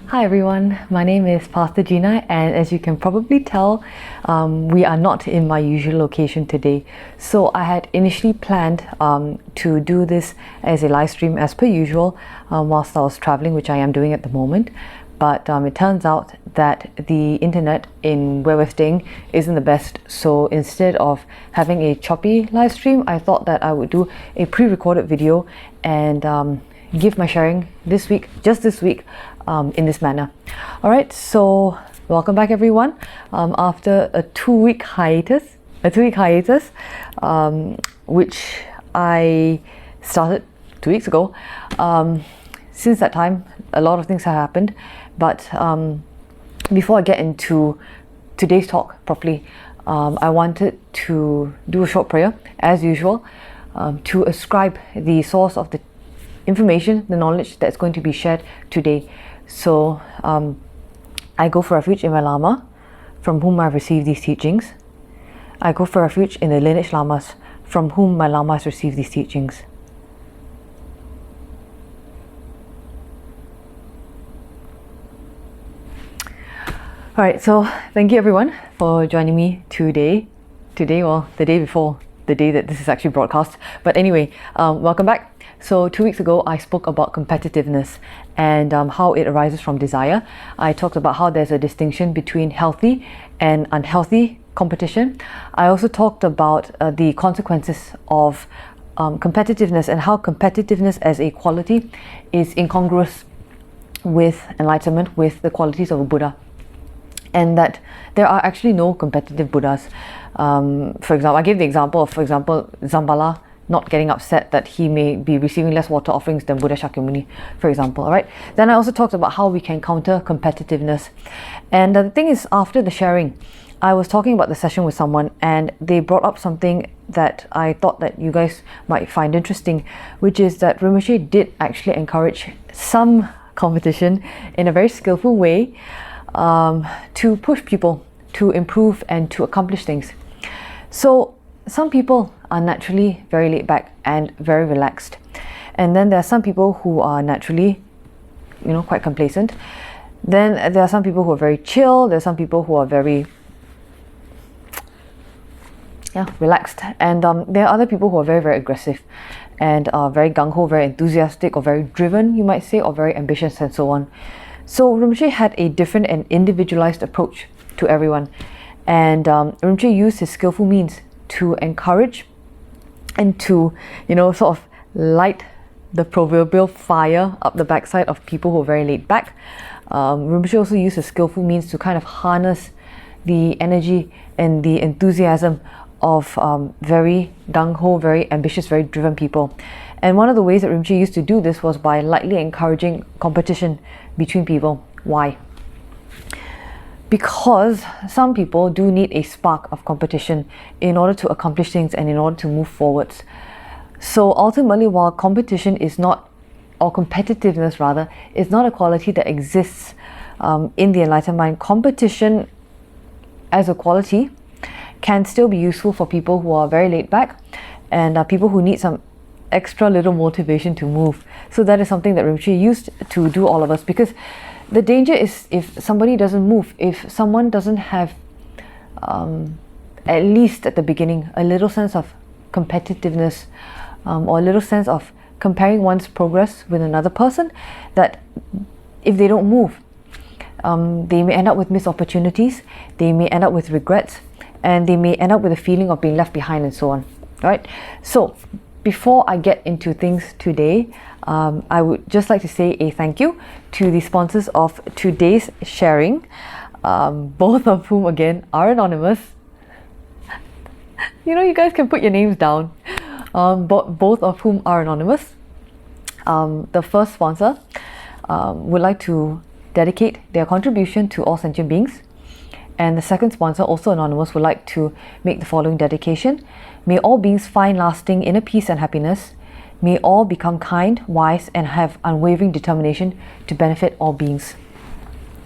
Hi everyone, my name is Pastor Gina, and as you can probably tell, we are not in my usual location today. So I had initially planned to do this as a live stream as per usual whilst I was traveling, which I am doing at the moment. But it turns out that the internet in where we're staying isn't the best. So instead of having a choppy live stream, I thought that I would do a pre-recorded video and give my sharing this week, just this week, in this manner. All right, so welcome back everyone. After a two-week hiatus, which I started 2 weeks ago. Since that time, a lot of things have happened, but before I get into today's talk properly, I wanted to do a short prayer as usual, to ascribe the source of the information, the knowledge that's going to be shared today. So I go for refuge in my Lama, from whom I've received these teachings. I go for refuge in the lineage Lamas, from whom my Lama has received these teachings. Alright, so thank you everyone for joining me today, well, the day before the day that this is actually broadcast. But anyway, welcome back. So 2 weeks ago, I spoke about competitiveness and how it arises from desire. I talked about how there's a distinction between healthy and unhealthy competition. I also talked about the consequences of competitiveness and how competitiveness as a quality is incongruous with enlightenment, with the qualities of a Buddha. And that there are actually no competitive Buddhas. For example, I gave the example of, Zambala not getting upset that he may be receiving less water offerings than Buddha Shakyamuni, for example. All right. Then I also talked about how we can counter competitiveness. And the thing is, after the sharing, I was talking about the session with someone, and they brought up something that I thought that you guys might find interesting, which is that Rinpoche did actually encourage some competition in a very skillful way, to push people to improve and to accomplish things. So some people are naturally very laid back and very relaxed, and then there are some people who are naturally, quite complacent. Then there are some people who are very chill. There are some people who are very relaxed, and there are other people who are very, very aggressive and are very gung-ho, very enthusiastic, or very driven, you might say, or very ambitious, and so on. So Rinpoche had a different and individualized approach to everyone, and Rinpoche used his skillful means to encourage and to, sort of light the proverbial fire up the backside of people who are very laid back. Rinpoche also used his skillful means to kind of harness the energy and the enthusiasm of very gung-ho, very ambitious, very driven people. And one of the ways that Rinpoche used to do this was by lightly encouraging competition between people. Why? Because some people do need a spark of competition in order to accomplish things and in order to move forwards. So ultimately, while competition is not, or competitiveness rather, is not a quality that exists in the enlightened mind, competition as a quality can still be useful for people who are very laid back and people who need some extra little motivation to move. So that is something that Rinpoche used to do all of us, because the danger is if somebody doesn't move, if someone doesn't have at least at the beginning a little sense of competitiveness, or a little sense of comparing one's progress with another person, that if they don't move, they may end up with missed opportunities, they may end up with regrets, and they may end up with a feeling of being left behind, and so on. Right? So before I get into things today, I would just like to say a thank you to the sponsors of today's sharing, both of whom again are anonymous. You guys can put your names down, but both of whom are anonymous. The first sponsor would like to dedicate their contribution to all sentient beings. And the second sponsor, also anonymous, would like to make the following dedication. May all beings find lasting inner peace and happiness. May all become kind, wise, and have unwavering determination to benefit all beings.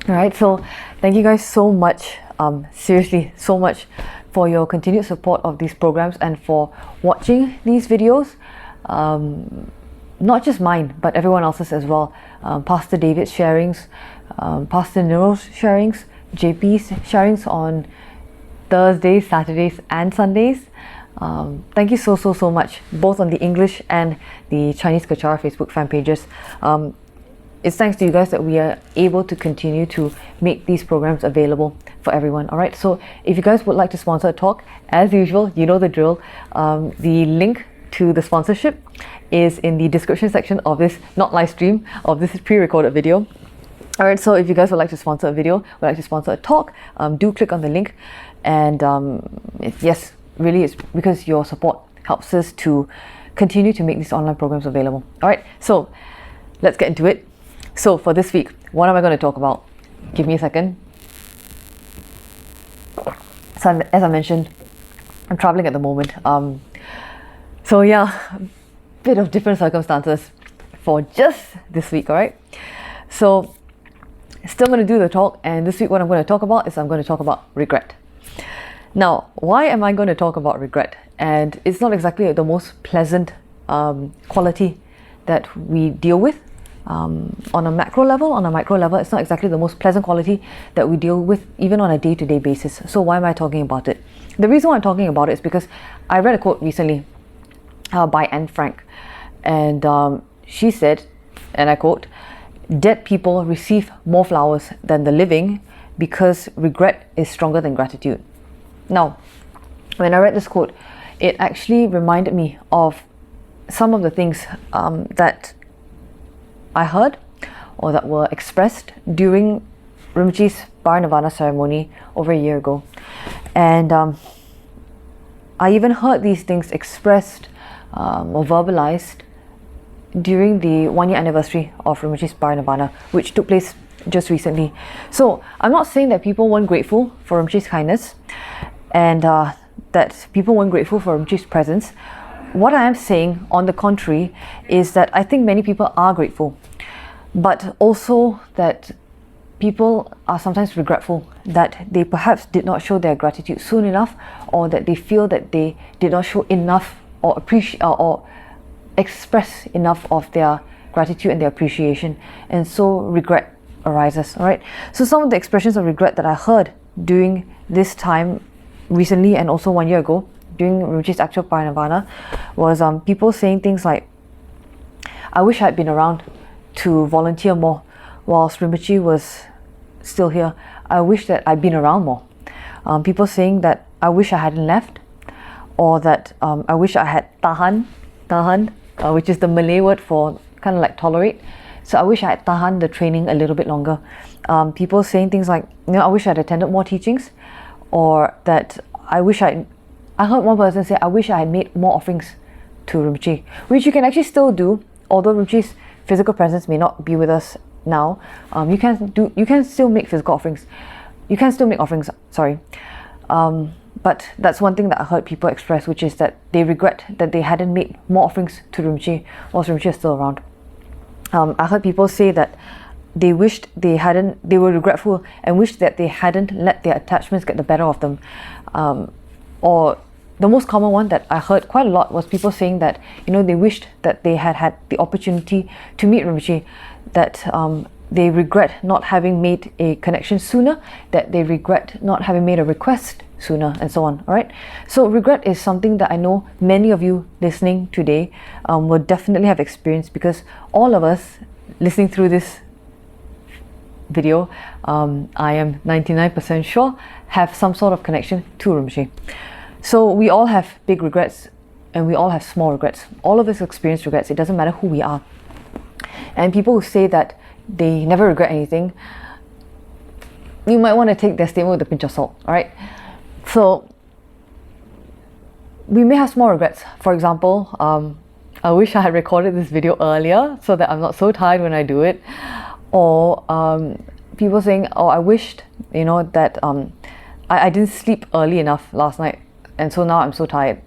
Alright, so thank you guys so much, seriously, so much for your continued support of these programs and for watching these videos. not just mine, but everyone else's as well. Pastor David's sharings, Pastor Niro's sharings, JP's sharings on Thursdays, Saturdays and Sundays. Thank you so much, both on the English and the Chinese Kechara Facebook fan pages. It's thanks to you guys that we are able to continue to make these programs available for everyone. Alright, so if you guys would like to sponsor a talk, as usual, you know the drill. The link to the sponsorship is in the description section of this, not live stream, of this pre-recorded video. Alright, so if you guys would like to sponsor a video, would like to sponsor a talk, do click on the link. And yes, really it's because your support helps us to continue to make these online programs available. Alright, so let's get into it. So for this week, what am I going to talk about? Give me a second. So as I mentioned, I'm traveling at the moment. So yeah, a bit of different circumstances for just this week, alright? So still going to do the talk, and this week what I'm going to talk about is I'm going to talk about regret. Now, why am I going to talk about regret? And it's not exactly the most pleasant quality that we deal with. On a macro level, on a micro level, it's not exactly the most pleasant quality that we deal with even on a day-to-day basis. So why am I talking about it? The reason why I'm talking about it is because I read a quote recently by Anne Frank, and she said, and I quote, "Dead people receive more flowers than the living because regret is stronger than gratitude." Now, when I read this quote, it actually reminded me of some of the things that I heard or that were expressed during Rinpoche's Parinirvana ceremony over a year ago. And I even heard these things expressed or verbalized during the 1 year anniversary of Rinpoche's Parinirvana, which took place just recently. So I'm not saying that people weren't grateful for Rinpoche's kindness and that people weren't grateful for Rinpoche's presence. What I am saying, on the contrary, is that I think many people are grateful, but also that people are sometimes regretful that they perhaps did not show their gratitude soon enough, or that they feel that they did not show enough or appreciate or express enough of their gratitude and their appreciation, and so regret arises. All right. So some of the expressions of regret that I heard during this time recently and also 1 year ago during Rinpoche's actual Parinirvana was people saying things like, "I wish I had been around to volunteer more whilst Rinpoche was still here. I wish that I'd been around more." People saying that, "I wish I hadn't left," or that I wish I had tahan, which is the Malay word for kind of like tolerate. So I wish I had tahan the training a little bit longer. People saying things like, "I wish I'd attended more teachings," or that I heard one person say, "I wish I had made more offerings to Rinpoche," which you can actually still do, although Rinpoche's physical presence may not be with us now. You can still make physical offerings. You can still make offerings, sorry. But that's one thing that I heard people express, which is that they regret that they hadn't made more offerings to Rinpoche whilst Rinpoche is still around. I heard people say that they were regretful and wished that they hadn't let their attachments get the better of them. Or the most common one that I heard quite a lot was people saying that, they wished that they had had the opportunity to meet Rinpoche, that they regret not having made a connection sooner, that they regret not having made a request sooner, and so on. All right. So regret is something that I know many of you listening today will definitely have experienced, because all of us listening through this video, I am 99% sure, have some sort of connection to Rinpoche. So we all have big regrets and we all have small regrets. All of us experience regrets. It doesn't matter who we are. And people who say that they never regret anything, you might want to take their statement with a pinch of salt. All right. So we may have small regrets. For example, I wish I had recorded this video earlier so that I'm not so tired when I do it. Or people saying, "Oh, I wished, that I didn't sleep early enough last night, and so now I'm so tired."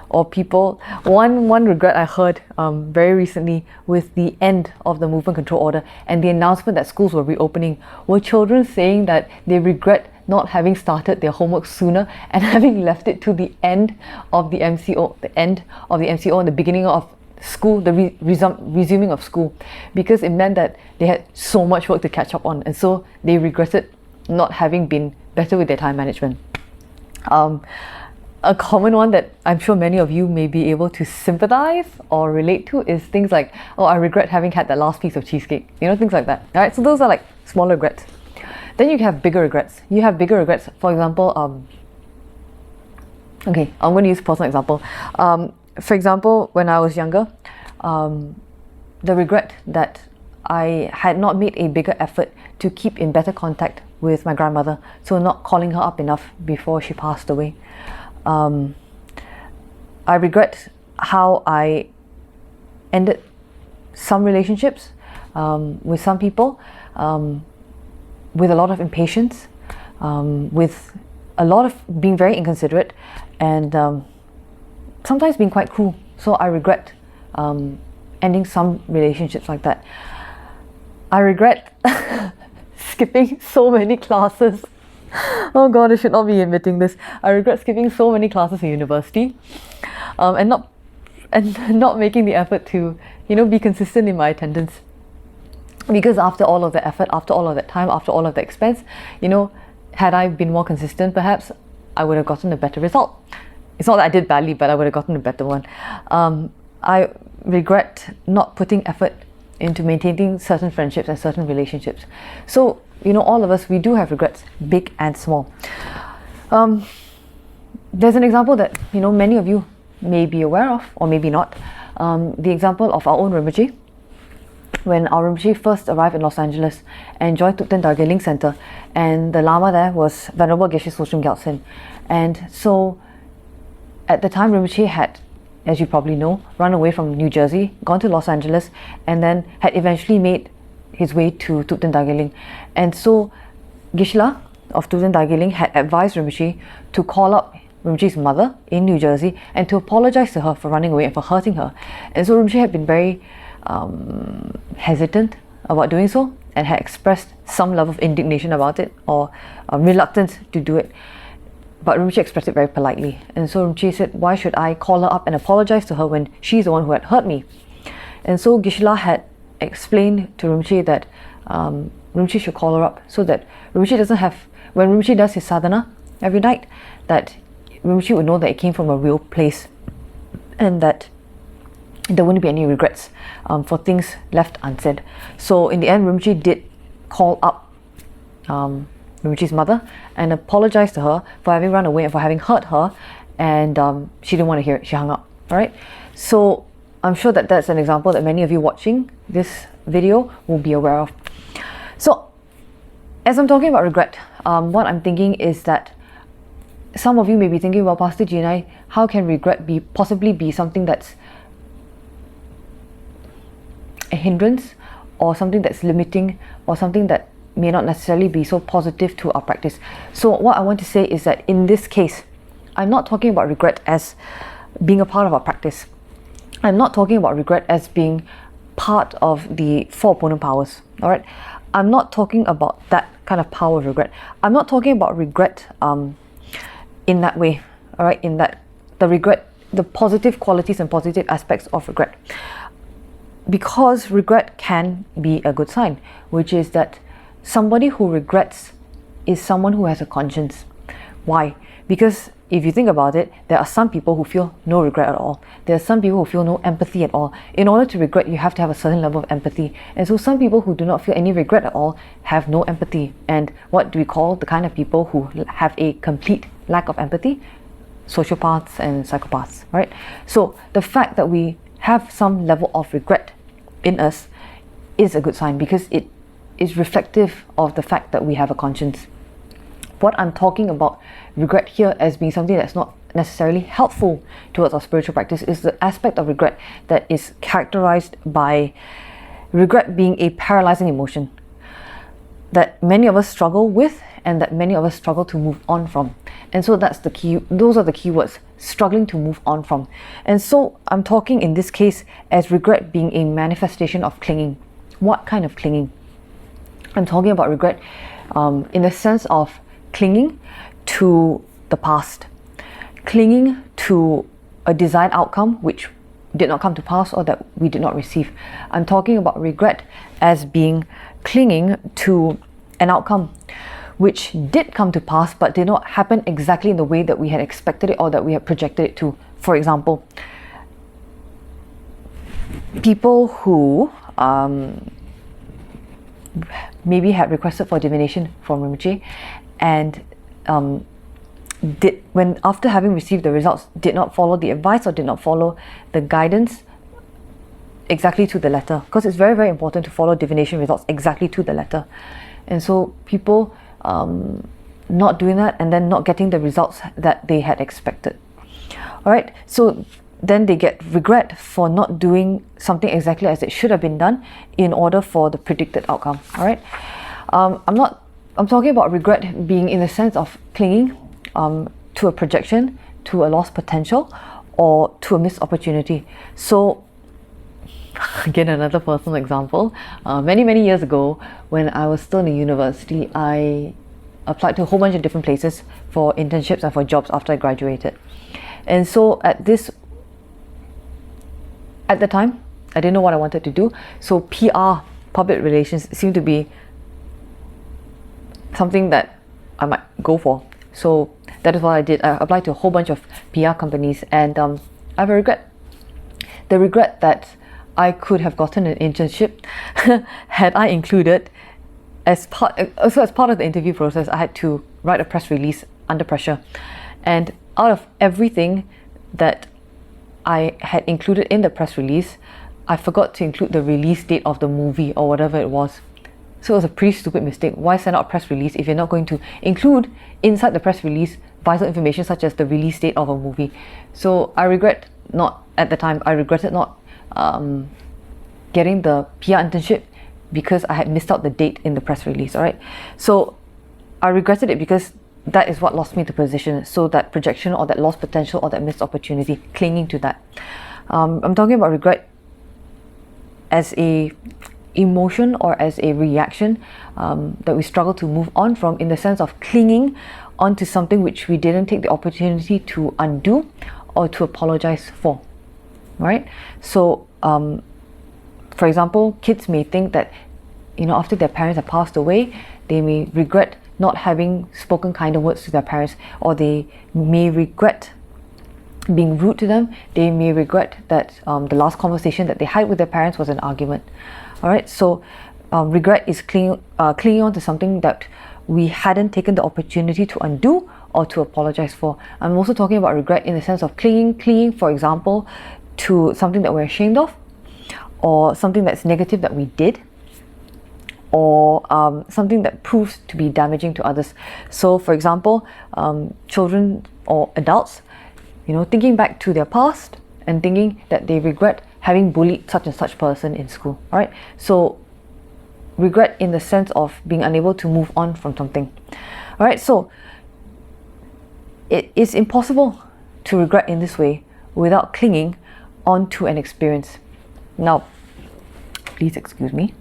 Or people, one regret I heard very recently with the end of the movement control order and the announcement that schools were reopening, were children saying that they regret not having started their homework sooner and having left it to the end of the MCO, and the beginning of school, the resuming of school, because it meant that they had so much work to catch up on, and so they regretted not having been better with their time management. A common one that I'm sure many of you may be able to sympathize or relate to is things like, oh, I regret having had that last piece of cheesecake, things like that. All right, so those are like smaller regrets. Then you have bigger regrets. You have bigger regrets, for example, okay, I'm going to use a personal example. For example, when I was younger, the regret that I had not made a bigger effort to keep in better contact with my grandmother, so not calling her up enough before she passed away. I regret how I ended some relationships with some people, with a lot of impatience, with a lot of being very inconsiderate, and sometimes being quite cruel. So I regret ending some relationships like that. I regret skipping so many classes. Oh God, I should not be admitting this. I regret skipping so many classes in university, and not making the effort to, be consistent in my attendance. Because after all of the effort, after all of that time, after all of the expense, had I been more consistent, perhaps I would have gotten a better result. It's not that I did badly, but I would have gotten a better one. I regret not putting effort into maintaining certain friendships and certain relationships. So, all of us, we do have regrets, big and small. There's an example that, many of you may be aware of, or maybe not. The example of our own Rinpoche. When our Rinpoche first arrived in Los Angeles and joined Thupten Dargye Center, and the Lama there was Venerable Geshe Sochum Gyaltsen. And so, at the time, Rinpoche had, as you probably know, run away from New Jersey, gone to Los Angeles, and then had eventually made his way to Thupten Dargye. And so Geshe-la of Thupten Dargye had advised Rinpoche to call up Rinpoche's mother in New Jersey and to apologize to her for running away and for hurting her. And so Rinpoche had been very hesitant about doing so, and had expressed some level of indignation about it, or reluctance to do it. But Rinpoche expressed it very politely. And so Rinpoche said, why should I call her up and apologize to her when she's the one who had hurt me? And so Geshe-la had explained to Rinpoche that Rinpoche should call her up, so that Rinpoche doesn't have, when Rinpoche does his sadhana every night, that Rinpoche would know that it came from a real place, and that there wouldn't be any regrets for things left unsaid. So in the end, Rinpoche did call up Rinpoche's mother and apologized to her for having run away and for having hurt her, and she didn't want to hear it. She hung up. All right. So I'm sure that that's an example that many of you watching this video will be aware of. So as I'm talking about regret, what I'm thinking is that some of you may be thinking, well, Pastor Jinai, how can regret possibly be something that's a hindrance, or something that's limiting, or something that may not necessarily be so positive to our practice? So what I want to say is that in this case, I'm not talking about regret as being a part of our practice. I'm not talking about regret as being part of the four opponent powers. All right, I'm not talking about that kind of power of regret. I'm not talking about regret in that way. All right, in that the regret, the positive qualities and positive aspects of regret. Because regret can be a good sign, which is that somebody who regrets is someone who has a conscience. Why? Because if you think about it, there are some people who feel no regret at all. There are some people who feel no empathy at all. In order to regret, you have to have a certain level of empathy. And so some people who do not feel any regret at all have no empathy. And what do we call the kind of people who have a complete lack of empathy? Sociopaths and psychopaths, right? So the fact that we have some level of regret in us is a good sign, because it is reflective of the fact that we have a conscience. What I'm talking about regret here as being something that's not necessarily helpful towards our spiritual practice is the aspect of regret that is characterized by regret being a paralyzing emotion that many of us struggle with, and that many of us struggle to move on from. And so that's the key, those are the key words, struggling to move on from. And so I'm talking in this case as regret being a manifestation of clinging. What kind of clinging? I'm talking about regret in the sense of clinging to the past, clinging to a desired outcome which did not come to pass or that we did not receive. I'm talking about regret as being clinging to an outcome which did come to pass but did not happen exactly in the way that we had expected it or that we had projected it to. For example, people who maybe had requested for divination from Rinpoche and when after having received the results did not follow the advice or did not follow the guidance exactly to the letter, because it's very, very important to follow divination results exactly to the letter. And so people not doing that and then not getting the results that they had expected. All right, so then they get regret for not doing something exactly as it should have been done in order for the predicted outcome. All right, I'm talking about regret being in the sense of clinging to a projection, to a lost potential, or to a missed opportunity. So again, another personal example. Many years ago, when I was still in university, I applied to a whole bunch of different places for internships and for jobs after I graduated. And so at the time, I didn't know what I wanted to do. So PR, public relations, seemed to be something that I might go for. So that is what I did. I applied to a whole bunch of PR companies, and I have a regret. The regret that I could have gotten an internship had I included as part of the interview process. I had to write a press release under pressure, and out of everything that I had included in the press release, I forgot to include the release date of the movie or whatever it was. So it was a pretty stupid mistake. Why send out a press release if you're not going to include inside the press release vital information such as the release date of a movie? So I regretted not getting the PR internship because I had missed out the date in the press release. All right, so I regretted it because that is what lost me the position. So that projection or that lost potential or that missed opportunity, clinging to that. I'm talking about regret as a emotion or as a reaction that we struggle to move on from, in the sense of clinging onto something which we didn't take the opportunity to undo or to apologize for. Right? So for example, kids may think that, after their parents have passed away, they may regret not having spoken kinder words to their parents, or they may regret being rude to them. They may regret that the last conversation that they had with their parents was an argument. All right, so regret is clinging on to something that we hadn't taken the opportunity to undo or to apologize for. I'm also talking about regret in the sense of clinging, for example, to something that we're ashamed of, or something that's negative that we did, or something that proves to be damaging to others. So for example, children or adults, thinking back to their past and thinking that they regret having bullied such and such person in school. All right, so regret in the sense of being unable to move on from something. All right, so it is impossible to regret in this way without clinging onto an experience. Now, please excuse me.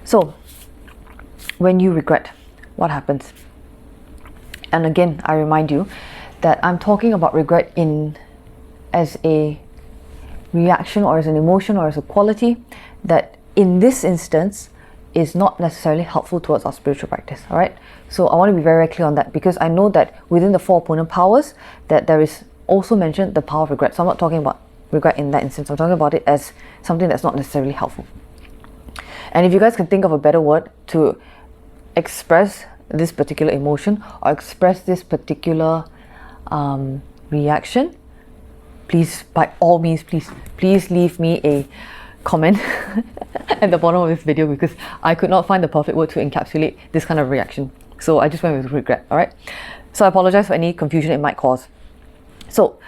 So when you regret, what happens? And again, I remind you that I'm talking about regret as a reaction or as an emotion or as a quality that in this instance is not necessarily helpful towards our spiritual practice. All right, so I want to be very, very clear on that, because I know that within the 4 opponent powers that there is also mentioned the power of regret. So I'm not talking about regret in that instance. I'm talking about it as something that's not necessarily helpful. And if you guys can think of a better word to express this particular emotion or express this particular reaction, please, by all means, please leave me a comment at the bottom of this video, because I could not find the perfect word to encapsulate this kind of reaction. So I just went with regret. All right, so I apologize for any confusion it might cause. So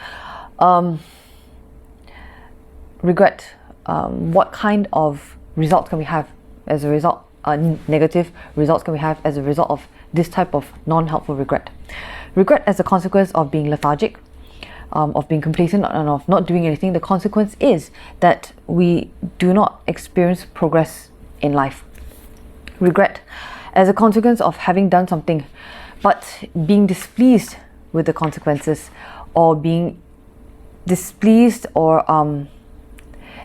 regret, what kind of results can we have as a result? Negative results can we have as a result of this type of non-helpful regret? Regret as a consequence of being lethargic, of being complacent, and of not doing anything. The consequence is that we do not experience progress in life. Regret as a consequence of having done something but being displeased with the consequences, or being displeased, or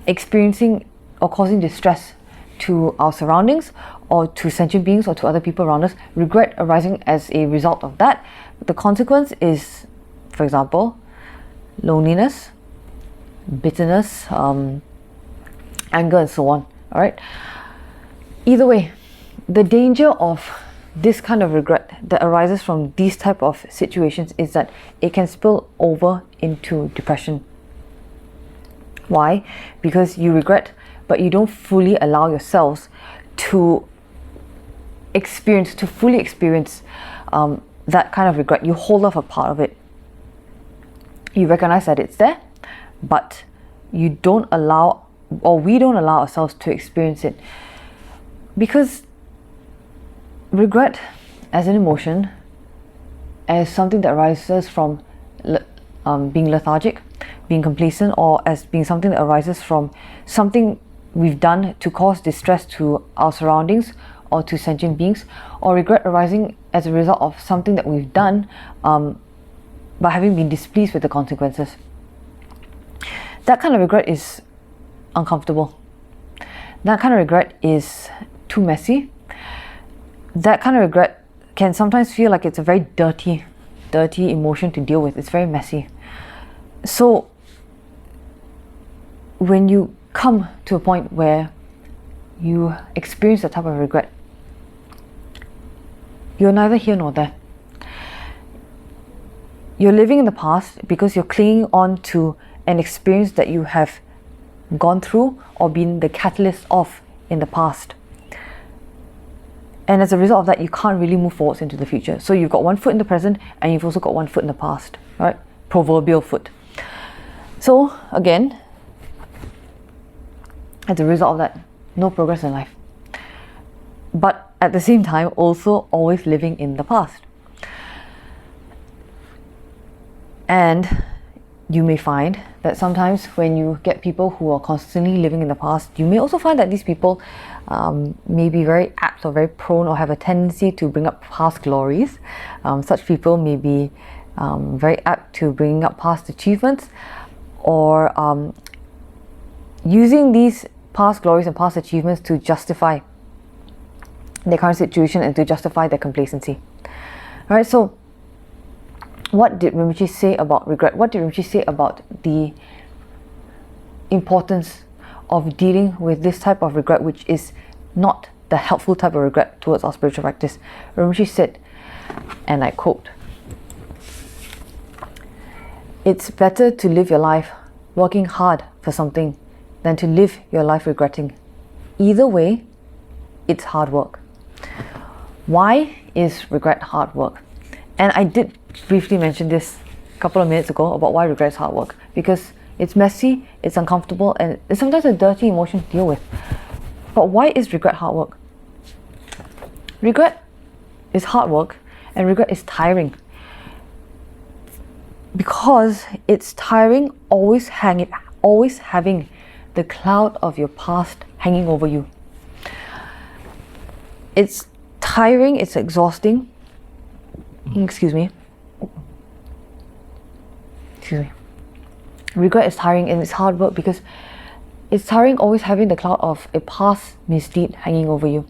experiencing or causing distress to our surroundings, or to sentient beings, or to other people around us, regret arising as a result of that. The consequence is, for example, loneliness, bitterness, anger, and so on. All right. Either way, the danger of this kind of regret that arises from these type of situations is that it can spill over into depression. Why? Because you regret, but you don't fully allow yourselves to fully experience that kind of regret. You hold off a part of it. You recognize that it's there, but you don't allow, or we don't allow ourselves to experience it. Because regret as an emotion, as something that arises from being lethargic, being complacent, or as being something that arises from something we've done to cause distress to our surroundings or to sentient beings, or regret arising as a result of something that we've done by having been displeased with the consequences. That kind of regret is uncomfortable. That kind of regret is too messy. That kind of regret can sometimes feel like it's a very dirty emotion to deal with. It's very messy. So when you come to a point where you experience that type of regret, you're neither here nor there. You're living in the past because you're clinging on to an experience that you have gone through or been the catalyst of in the past. And as a result of that, you can't really move forwards into the future. So you've got one foot in the present, and you've also got one foot in the past, right? Proverbial foot. So again, as a result of that, no progress in life. But at the same time, also always living in the past. And you may find that sometimes when you get people who are constantly living in the past, you may also find that these people may be very apt or very prone or have a tendency to bring up past glories. Such people may be very apt to bring up past achievements, or using these past glories and past achievements to justify their current situation and to justify their complacency. All right, so what did Rinpoche say about regret? What did Rinpoche say about the importance of dealing with this type of regret, which is not the helpful type of regret towards our spiritual practice? Rinpoche said, and I quote, "It's better to live your life working hard for something than to live your life regretting. Either way, it's hard work." Why is regret hard work? And I did briefly mention this a couple of minutes ago about why regret is hard work. Because it's messy, it's uncomfortable, and it's sometimes a dirty emotion to deal with. But why is regret hard work? Regret is hard work, and regret is tiring. Because it's tiring always having the cloud of your past hanging over you. It's tiring, it's exhausting. Excuse me. Regret is tiring and it's hard work because it's tiring always having the cloud of a past misdeed hanging over you.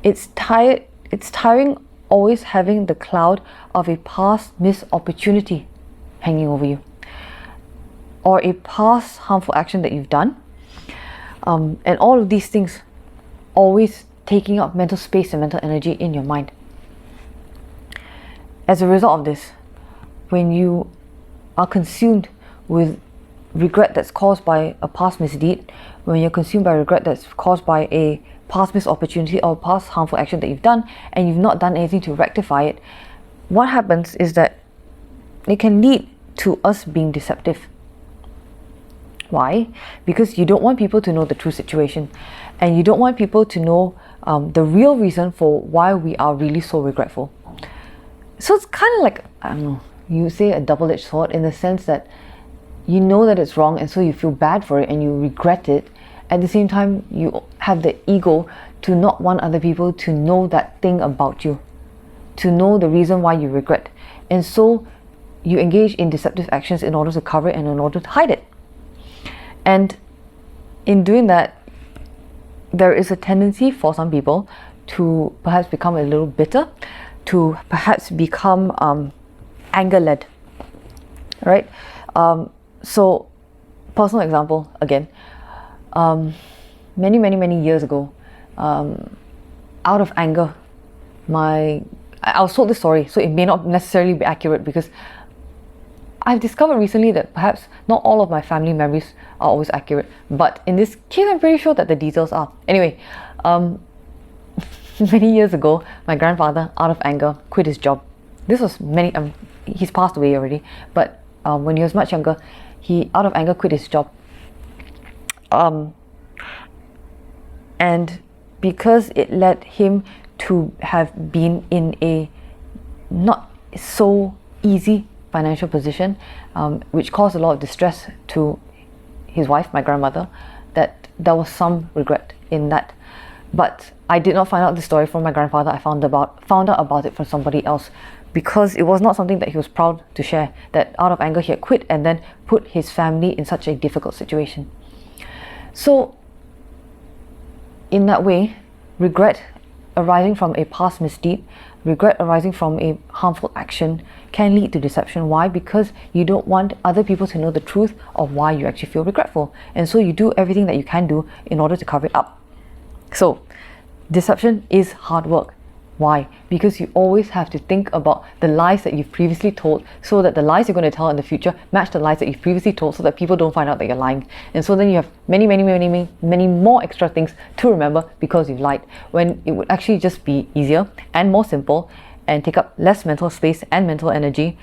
It's tiring always having the cloud of a past missed opportunity hanging over you, or a past harmful action that you've done, and all of these things always taking up mental space and mental energy in your mind. As a result of this, when you are consumed with regret that's caused by a past misdeed, when you're consumed by regret that's caused by a past missed opportunity or past harmful action that you've done, and you've not done anything to rectify it, what happens is that it can lead to us being deceptive. Why? Because you don't want people to know the true situation, and you don't want people to know the real reason for why we are really so regretful. So it's kind of like, I don't know, you say a double-edged sword, in the sense that you know that it's wrong and so you feel bad for it and you regret it. At the same time, you have the ego to not want other people to know that thing about you, to know the reason why you regret. And so you engage in deceptive actions in order to cover it and in order to hide it. And in doing that, there is a tendency for some people to perhaps become a little bitter, to perhaps become anger-led, right? So, personal example again. Many years ago, out of anger, I was told this story, so it may not necessarily be accurate, because I've discovered recently that perhaps not all of my family memories are always accurate, but in this case I'm pretty sure that the details are. Anyway, many years ago, my grandfather, out of anger, quit his job. This was he's passed away already, but when he was much younger, he out of anger quit his job. And because it led him to have been in a not so easy financial position, which caused a lot of distress to his wife, my grandmother, that there was some regret in that. But I did not find out the story from my grandfather. I found out about it from somebody else, because it was not something that he was proud to share, that out of anger he had quit and then put his family in such a difficult situation. So in that way, regret arising from a past misdeed, regret arising from a harmful action can lead to deception. Why? Because you don't want other people to know the truth of why you actually feel regretful. And so you do everything that you can do in order to cover it up. So deception is hard work. Why? Because you always have to think about the lies that you've previously told, so that the lies you're going to tell in the future match the lies that you've previously told, so that people don't find out that you're lying. And so then you have many more extra things to remember because you've lied, when it would actually just be easier and more simple and take up less mental space and mental energy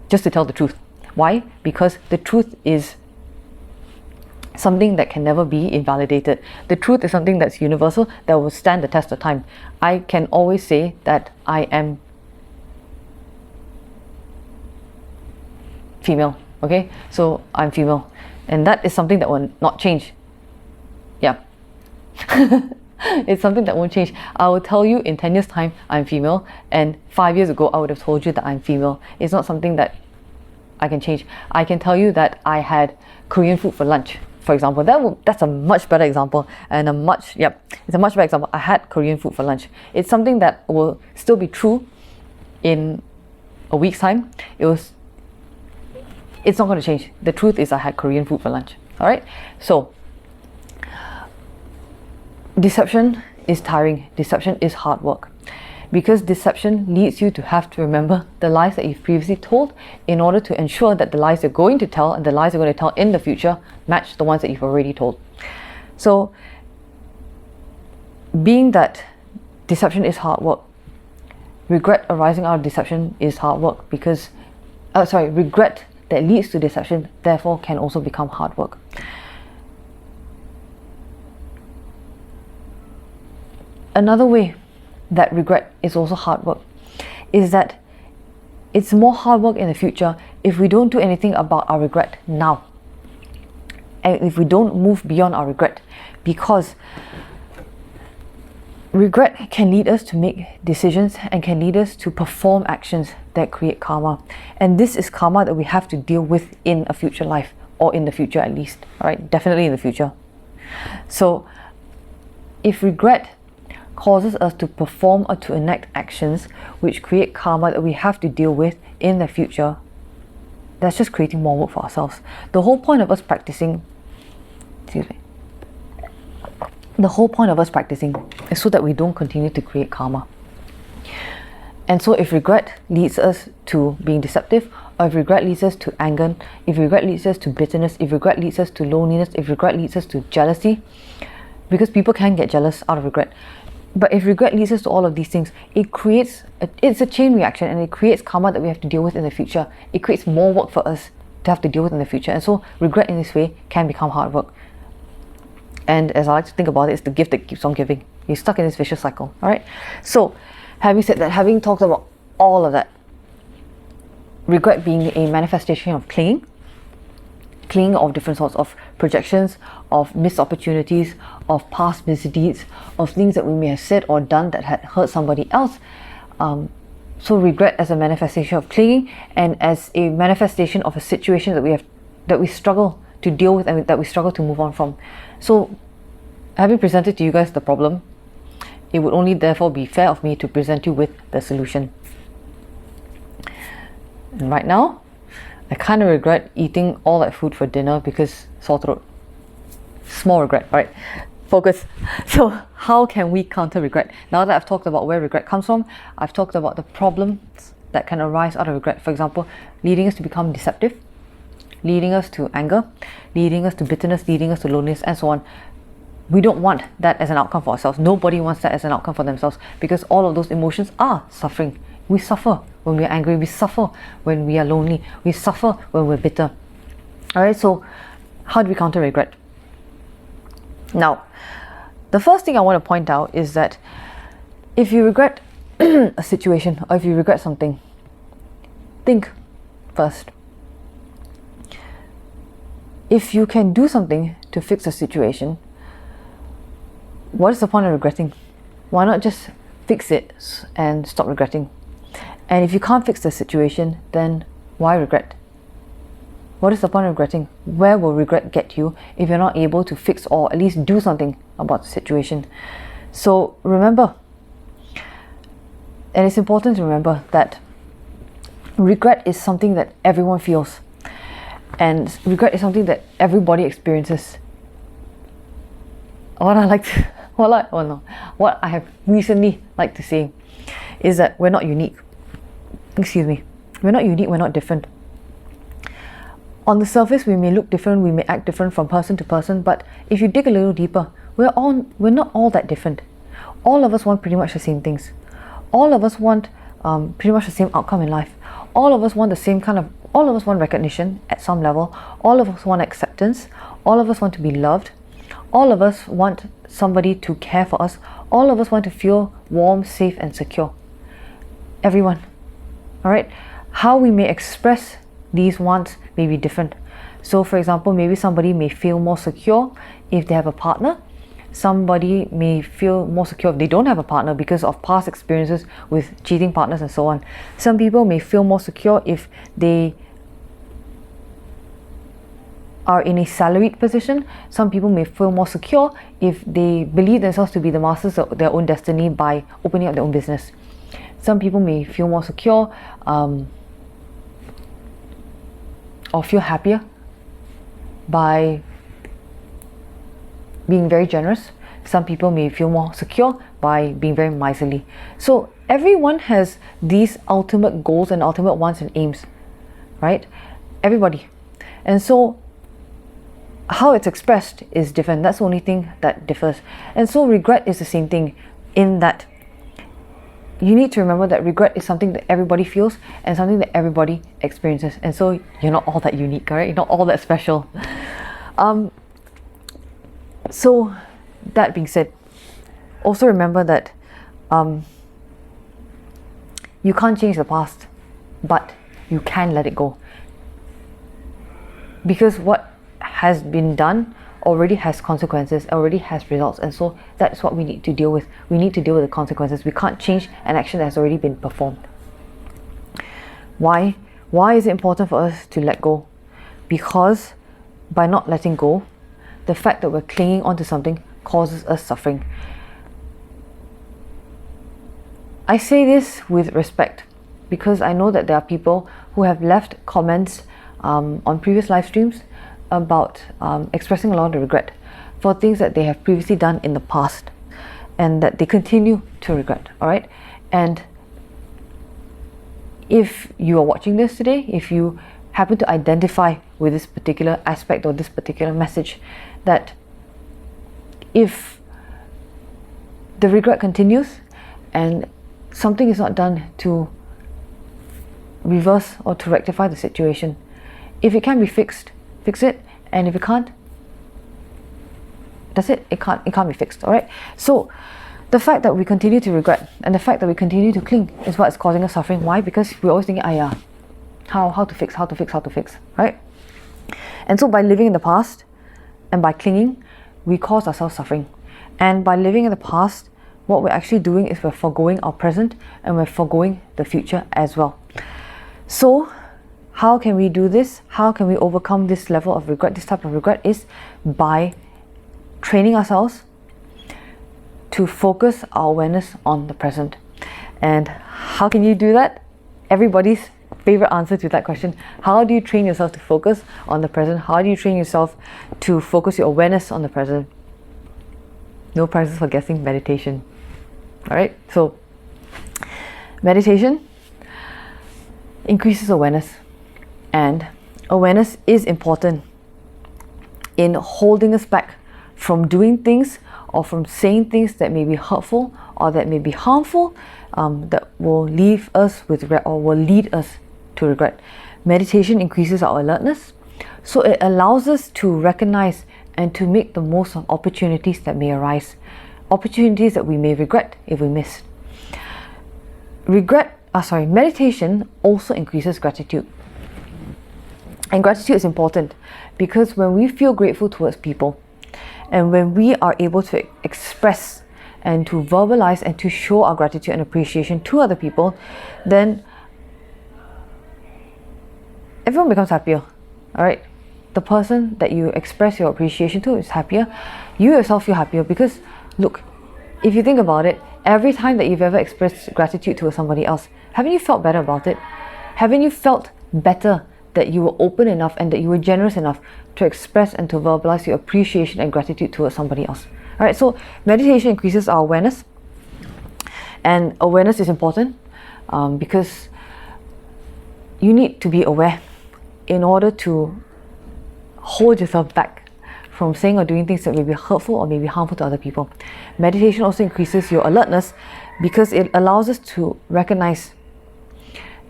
just to tell the truth. Why? Because the truth is something that can never be invalidated. The truth is something that's universal, that will stand the test of time. I can always say that I am female, okay? So I'm female, and that is something that will not change. Yeah. It's something that won't change. I will tell you in 10 years time I'm female, and 5 years ago I would have told you that I'm female. It's not something that I can change. I can tell you that I had Korean food for lunch, for example. That's a much better example, and it's a much better example. I had Korean food for lunch. It's something that will still be true in a week's time. It's not going to change. The truth is I had Korean food for lunch. All right. So deception is tiring. Deception is hard work, because deception leads you to have to remember the lies that you've previously told in order to ensure that the lies you're going to tell and the lies you're going to tell in the future match the ones that you've already told. So, being that deception is hard work, regret arising out of deception is hard work, because regret that leads to deception therefore can also become hard work. Another way that regret is also hard work is that it's more hard work in the future if we don't do anything about our regret now, and if we don't move beyond our regret, because regret can lead us to make decisions and can lead us to perform actions that create karma, and this is karma that we have to deal with in a future life, or in the future at least. All right, definitely in the future. So if regret causes us to perform or to enact actions which create karma that we have to deal with in the future, that's just creating more work for ourselves. The whole point of us practicing, the whole point of us practicing is so that we don't continue to create karma. And so if regret leads us to being deceptive, or if regret leads us to anger, if regret leads us to bitterness, if regret leads us to loneliness, if regret leads us to jealousy, because people can get jealous out of regret. But if regret leads us to all of these things, it's a chain reaction, and it creates karma that we have to deal with in the future. It creates more work for us to have to deal with in the future. And so regret in this way can become hard work. And as I like to think about it, it's the gift that keeps on giving. You're stuck in this vicious cycle. All right. So having said that, having talked about all of that, regret being a manifestation of clinging of different sorts of projections, of missed opportunities, of past misdeeds, of things that we may have said or done that had hurt somebody else. So regret as a manifestation of clinging and as a manifestation of a situation that we struggle to deal with and that we struggle to move on from. So having presented to you guys the problem, it would only therefore be fair of me to present you with the solution. And right now, I kind of regret eating all that food for dinner because sore throat. Small regret, right? Focus. So how can we counter regret? Now that I've talked about where regret comes from, I've talked about the problems that can arise out of regret. For example, leading us to become deceptive, leading us to anger, leading us to bitterness, leading us to loneliness, and so on. We don't want that as an outcome for ourselves. Nobody wants that as an outcome for themselves, because all of those emotions are suffering. We suffer when we are angry, we suffer when we are lonely, we suffer when we're bitter. Alright, so how do we counter regret? Now, the first thing I want to point out is that if you regret a situation or if you regret something, think first. If you can do something to fix a situation, what is the point of regretting? Why not just fix it and stop regretting? And if you can't fix the situation, then why regret? What is the point of regretting? Where will regret get you if you're not able to fix or at least do something about the situation? So remember, and it's important to remember that regret is something that everyone feels, and regret is something that everybody experiences. What I have recently liked to say is that we're not unique. We're not unique, we're not different. On the surface, we may look different, we may act different from person to person, but if you dig a little deeper, we're not all that different. All of us want pretty much the same things. All of us want pretty much the same outcome in life. All of us want all of us want recognition at some level. All of us want acceptance. All of us want to be loved. All of us want somebody to care for us. All of us want to feel warm, safe, and secure. Everyone. Alright? How we may express these wants may be different. So for example, maybe somebody may feel more secure if they have a partner. Somebody may feel more secure if they don't have a partner because of past experiences with cheating partners and so on. Some people may feel more secure if they are in a salaried position. Some people may feel more secure if they believe themselves to be the masters of their own destiny by opening up their own business. Some people may feel more secure or feel happier by being very generous. Some people may feel more secure by being very miserly. So everyone has these ultimate goals and ultimate wants and aims, right? Everybody. And so how it's expressed is different. That's the only thing that differs. And so regret is the same thing, in that you need to remember that regret is something that everybody feels and something that everybody experiences. And so you're not all that unique, right? You're not all that special. So that being said, also remember that you can't change the past, but you can let it go. Because what has been done already has consequences, already has results, and so that's what we need to deal with. We need to deal with the consequences. We can't change an action that has already been performed. Why? Why is it important for us to let go? Because by not letting go, the fact that we're clinging onto something causes us suffering. I say this with respect because I know that there are people who have left comments on previous live streams about expressing a lot of regret for things that they have previously done in the past and that they continue to regret. Alright, and if you are watching this today, if you happen to identify with this particular aspect or this particular message, that if the regret continues and something is not done to reverse or to rectify the situation, if it can be fixed, fix it, and if it can't, that's it. It can't be fixed. All right. So the fact that we continue to regret and the fact that we continue to cling is what is causing us suffering. Why? Because we're always thinking, how to fix, right? And so by living in the past and by clinging, we cause ourselves suffering. And by living in the past, what we're actually doing is we're foregoing our present and we're foregoing the future as well. So how can we do this? How can we overcome this level of regret? This type of regret is by training ourselves to focus our awareness on the present. And how can you do that? Everybody's favorite answer to that question. How do you train yourself to focus on the present? How do you train yourself to focus your awareness on the present? No prizes for guessing. Meditation. Alright, so meditation increases awareness, and awareness is important in holding us back from doing things or from saying things that may be hurtful or that may be harmful, that will leave us with regret or will lead us to regret. Meditation increases our alertness, so it allows us to recognize and to make the most of opportunities that may arise, opportunities that we may regret if we miss. Meditation also increases gratitude. And gratitude is important because when we feel grateful towards people, and when we are able to express and to verbalize and to show our gratitude and appreciation to other people, then everyone becomes happier. Alright? The person that you express your appreciation to is happier. You yourself feel happier because, look, if you think about it, every time that you've ever expressed gratitude to somebody else, haven't you felt better about it? Haven't you felt better that you were open enough and that you were generous enough to express and to verbalize your appreciation and gratitude towards somebody else? Alright, so meditation increases our awareness, and awareness is important because you need to be aware in order to hold yourself back from saying or doing things that may be hurtful or may be harmful to other people. Meditation also increases your alertness because it allows us to recognize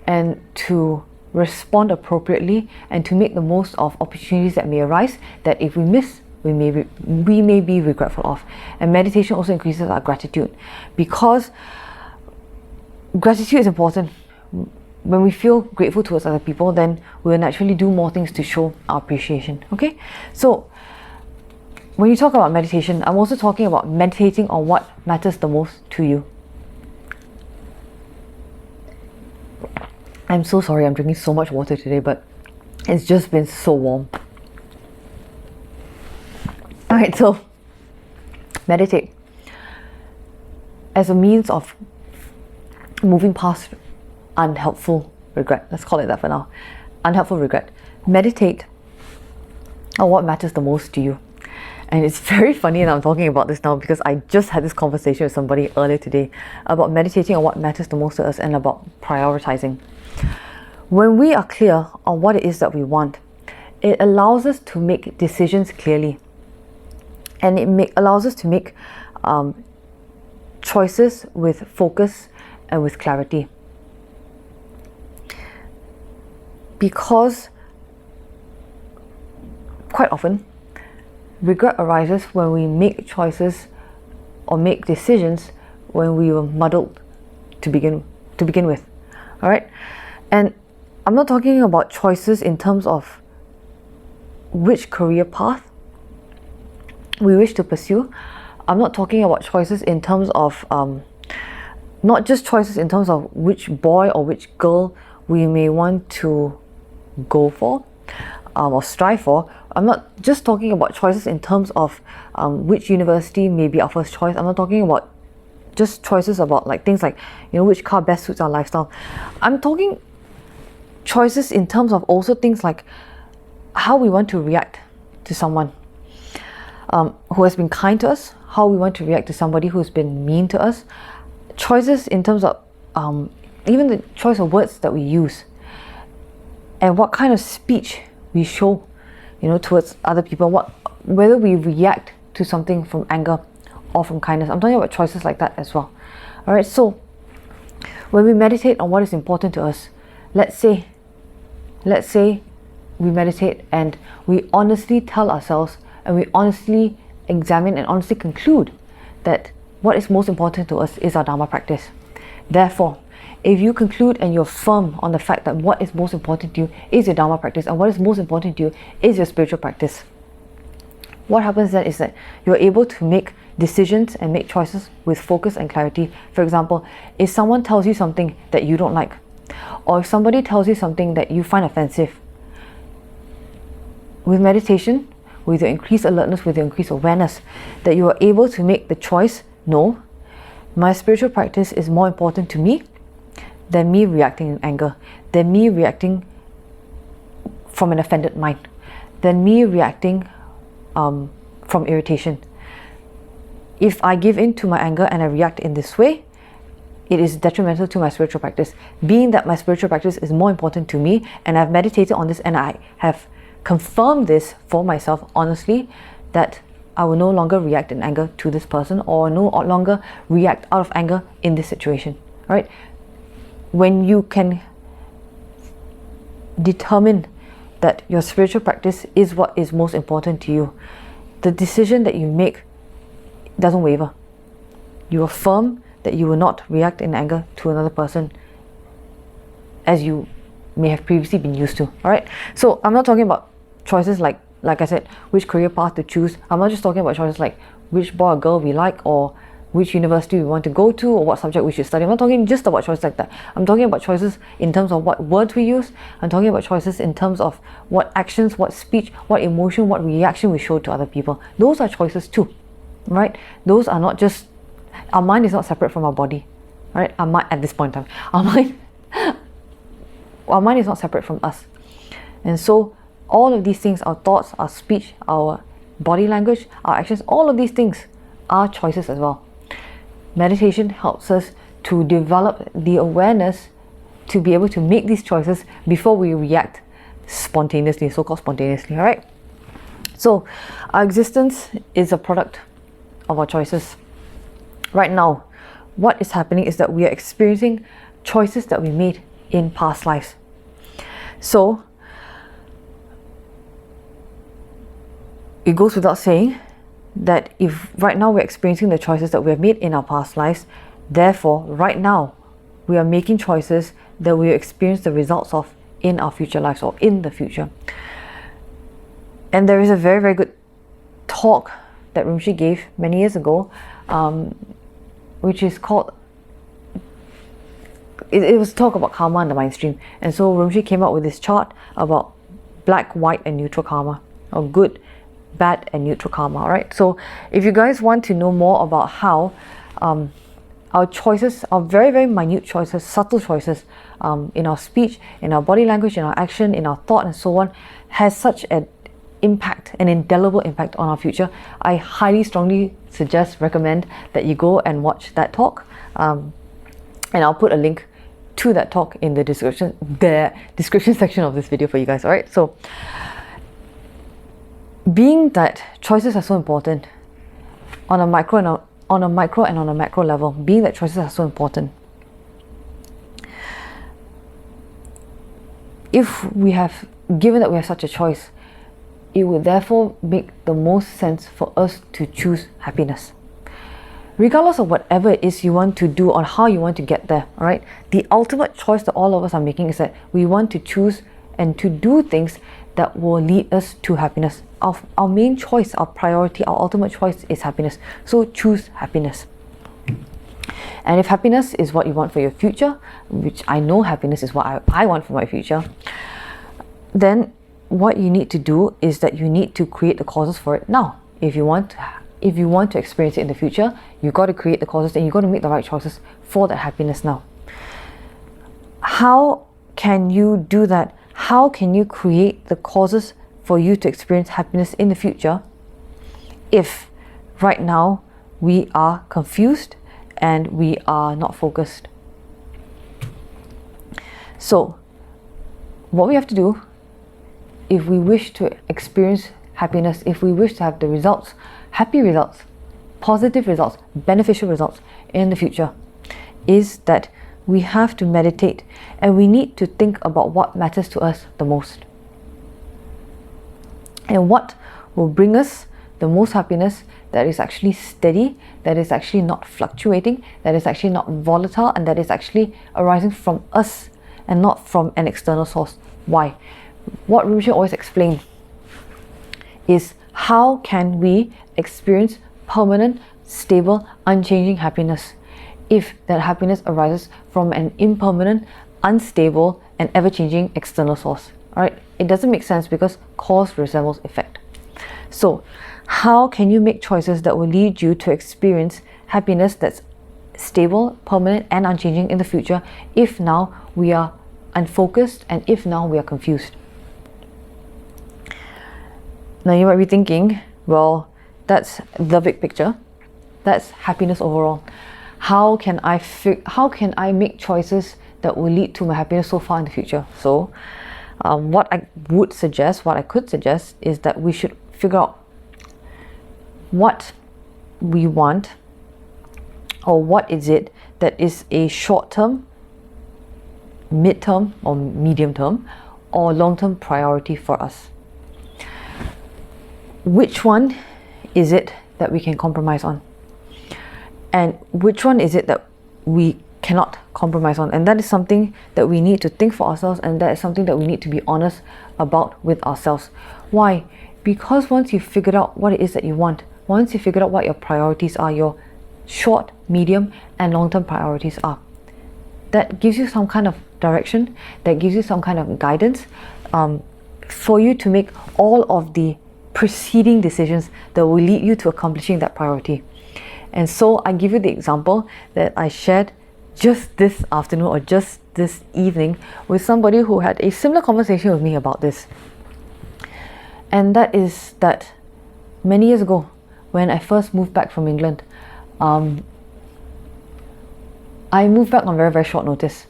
and to respond appropriately and to make the most of opportunities that may arise that if we miss, we may be regretful of. And meditation also increases our gratitude because gratitude is important. When we feel grateful towards other people, then we'll naturally do more things to show our appreciation. Okay, so when you talk about meditation, I'm also talking about meditating on what matters the most to you. I'm so sorry, I'm drinking so much water today, but it's just been so warm. Alright, so meditate as a means of moving past unhelpful regret. Let's call it that for now. Unhelpful regret. Meditate on what matters the most to you. And it's very funny that I'm talking about this now because I just had this conversation with somebody earlier today about meditating on what matters the most to us and about prioritizing. When we are clear on what it is that we want, it allows us to make decisions clearly, and it allows us to make choices with focus and with clarity. Because quite often regret arises when we make choices or make decisions when we were muddled to begin with. All right, and I'm not talking about choices in terms of which career path we wish to pursue. I'm not talking about choices in terms of not just choices in terms of which boy or which girl we may want to go for or strive for. I'm not just talking about choices in terms of which university may be our first choice. I'm not talking about just choices about like things like, you know, which car best suits our lifestyle. I'm talking choices in terms of also things like how we want to react to someone who has been kind to us, how we want to react to somebody who's been mean to us. Choices in terms of even the choice of words that we use and what kind of speech we show, you know, towards other people, whether we react to something from anger or from kindness. I'm talking about choices like that as well. All right, so when we meditate on what is important to us, let's say we meditate and we honestly tell ourselves and we honestly examine and honestly conclude that what is most important to us is our Dharma practice. Therefore, if you conclude and you're firm on the fact that what is most important to you is your Dharma practice and what is most important to you is your spiritual practice, what happens then is that you're able to make decisions and make choices with focus and clarity. For example, if someone tells you something that you don't like, or if somebody tells you something that you find offensive, with meditation, with your increased alertness, with your increased awareness, that you are able to make the choice, no, my spiritual practice is more important to me than me reacting in anger, than me reacting from an offended mind, than me reacting from irritation. If I give in to my anger and I react in this way, it is detrimental to my spiritual practice. Being that my spiritual practice is more important to me, and I've meditated on this and I have confirmed this for myself honestly, that I will no longer react in anger to this person, or no longer react out of anger in this situation. Right? When you can determine that your spiritual practice is what is most important to you, the decision that you make doesn't waver. You affirm that you will not react in anger to another person as you may have previously been used to. Alright? So I'm not talking about choices like I said, which career path to choose. I'm not just talking about choices like which boy or girl we like, or which university we want to go to, or what subject we should study. I'm not talking just about choices like that. I'm talking about choices in terms of what words we use. I'm talking about choices in terms of what actions, what speech, what emotion, what reaction we show to other people. Those are choices too, right? Those are not just, our mind is not separate from our body, right? Our mind, at this point in time, our mind is not separate from us. And so all of these things, our thoughts, our speech, our body language, our actions, all of these things are choices as well. Meditation helps us to develop the awareness to be able to make these choices before we react spontaneously, so-called spontaneously, alright? So our existence is a product of our choices. Right now, what is happening is that we are experiencing choices that we made in past lives. So it goes without saying that if right now we're experiencing the choices that we have made in our past lives, therefore right now we are making choices that we experience the results of in our future lives, or in the future. And there is a very, very good talk that Rinpoche gave many years ago, which is called, it was talk about karma and the mind stream. And so Rinpoche came up with this chart about black, white and neutral karma, or good, bad and neutral karma. Alright, so if you guys want to know more about how our choices, our very, very minute choices, subtle choices in our speech, in our body language, in our action, in our thought and so on, has such an impact, an indelible impact on our future, I highly strongly recommend that you go and watch that talk, and I'll put a link to that talk in the description section of this video for you guys. Alright, so being that choices are so important on a micro and on a macro level, being that choices are so important, given that we have such a choice, it would therefore make the most sense for us to choose happiness. Regardless of whatever it is you want to do or how you want to get there, alright? The ultimate choice that all of us are making is that we want to choose and to do things that will lead us to happiness. Our main choice, our priority, our ultimate choice is happiness. So choose happiness. And if happiness is what you want for your future, which I know happiness is what I want for my future, then what you need to do is that you need to create the causes for it now. If you want to experience it in the future, you've got to create the causes and you've got to make the right choices for that happiness now. How can you do that? How can you create the causes for you to experience happiness in the future if right now we are confused and we are not focused? So what we have to do, if we wish to experience happiness, if we wish to have the results, happy results, positive results, beneficial results in the future, is that we have to meditate and we need to think about what matters to us the most. And what will bring us the most happiness that is actually steady, that is actually not fluctuating, that is actually not volatile, and that is actually arising from us and not from an external source. Why? What Rinpoche always explained is how can we experience permanent, stable, unchanging happiness if that happiness arises from an impermanent, unstable, and ever-changing external source? All right, it doesn't make sense because cause resembles effect. So how can you make choices that will lead you to experience happiness that's stable, permanent, and unchanging in the future if now we are unfocused and if now we are confused? Now you might be thinking, well, that's the big picture. That's happiness overall. How can I make choices that will lead to my happiness so far in the future? So what I could suggest is that we should figure out what we want, or what is it that is a short-term, mid-term or medium-term, or long-term priority for us. Which one is it that we can compromise on? And which one is it that we cannot compromise on? And that is something that we need to think for ourselves, and that is something that we need to be honest about with ourselves. Why? Because once you've figured out what it is that you want, once you've figured out what your priorities are, your short, medium, and long-term priorities are, that gives you some kind of direction, that gives you some kind of guidance for you to make all of the preceding decisions that will lead you to accomplishing that priority. And so I give you the example that I shared just this afternoon or just this evening with somebody who had a similar conversation with me about this. And that is that many years ago, when I first moved back from England, I moved back on very, very short notice.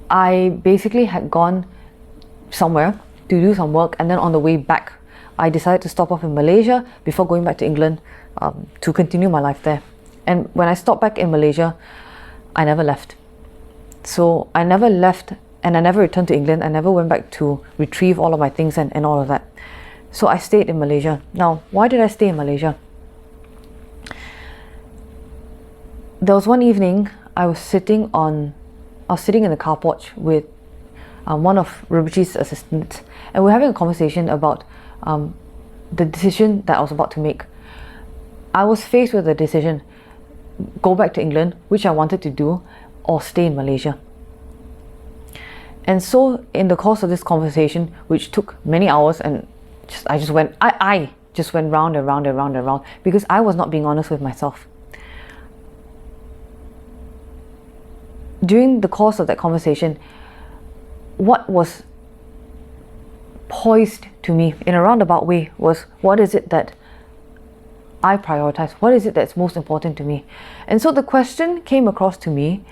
I basically had gone somewhere to do some work, and then on the way back, I decided to stop off in Malaysia before going back to England to continue my life there. And when I stopped back in Malaysia, I never left. So I never left, and I never returned to England. I never went back to retrieve all of my things and all of that. So I stayed in Malaysia. Now, why did I stay in Malaysia? There was one evening I was sitting in the car porch with one of Rubichi's assistants, and we were having a conversation about the decision that I was about to make. I was faced with a decision: go back to England, which I wanted to do, or stay in Malaysia. And so in the course of this conversation, which took many hours, and I just went round and round and round and round, because I was not being honest with myself. During the course of that conversation, what was poised to me in a roundabout way was, what is it that I prioritize? What is it that's most important to me? And so the question came across to me,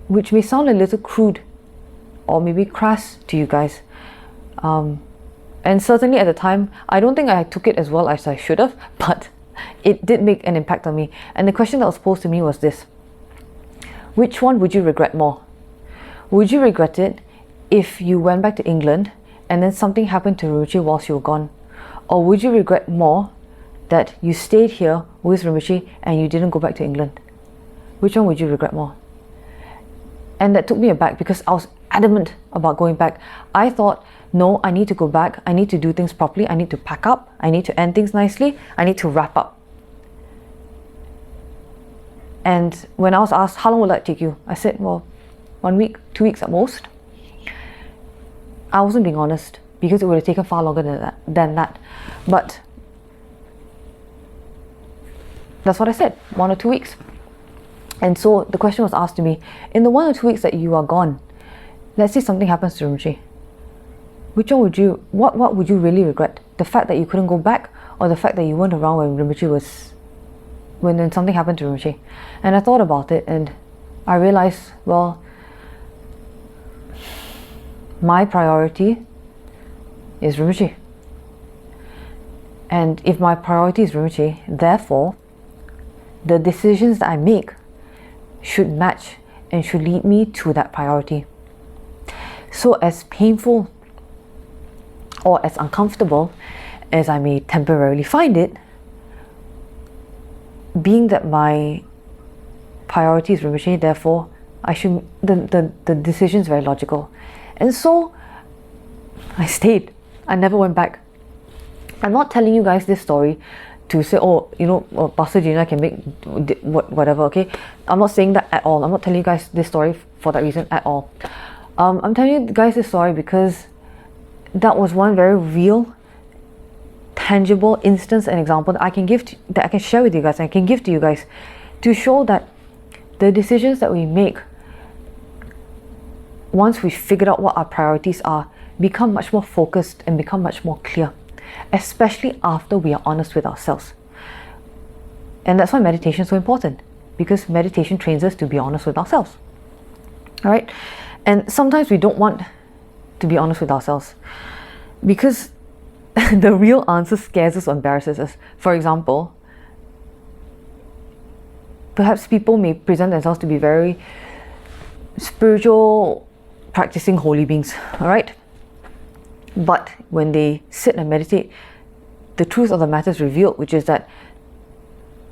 which may sound a little crude or maybe crass to you guys. And certainly at the time, I don't think I took it as well as I should have, but it did make an impact on me. And the question that was posed to me was this: which one would you regret more? Would you regret it if you went back to England and then something happened to Ruchi whilst you were gone? Or would you regret more that you stayed here with Ruchi and you didn't go back to England? Which one would you regret more? And that took me aback, because I was adamant about going back. I thought, no, I need to go back. I need to do things properly. I need to pack up. I need to end things nicely. I need to wrap up. And when I was asked, how long will that take you? I said, well, 1 week, 2 weeks at most. I wasn't being honest, because it would have taken far longer than that. But that's what I said, 1 or 2 weeks. And so the question was asked to me, in the 1 or 2 weeks that you are gone, let's say something happens to Rimchi, what would you really regret? The fact that you couldn't go back, or the fact that you weren't around when something happened to Rimchi? And I thought about it, and I realized, well, my priority is Rimchi. And if my priority is Rimchi, therefore, the decisions that I make should match and should lead me to that priority. So as painful or as uncomfortable as I may temporarily find it, being that my priority is Rinpoche, therefore the decision is very logical. And so I stayed. I never went back. I'm not telling you guys this story to say, oh, Pastor Gina can make whatever, okay? I'm not saying that at all. I'm not telling you guys this story for that reason at all. I'm telling you guys this story because that was one very real, tangible instance and example that I can that I can share with you guys, and I can give to you guys to show that the decisions that we make, once we figured out what our priorities are, become much more focused and become much more clear, especially after we are honest with ourselves. And that's why meditation is so important, because meditation trains us to be honest with ourselves. All right? And sometimes we don't want to be honest with ourselves because the real answer scares us or embarrasses us. For example, perhaps people may present themselves to be very spiritual, practicing holy beings, all right? But when they sit and meditate, the truth of the matter is revealed, which is that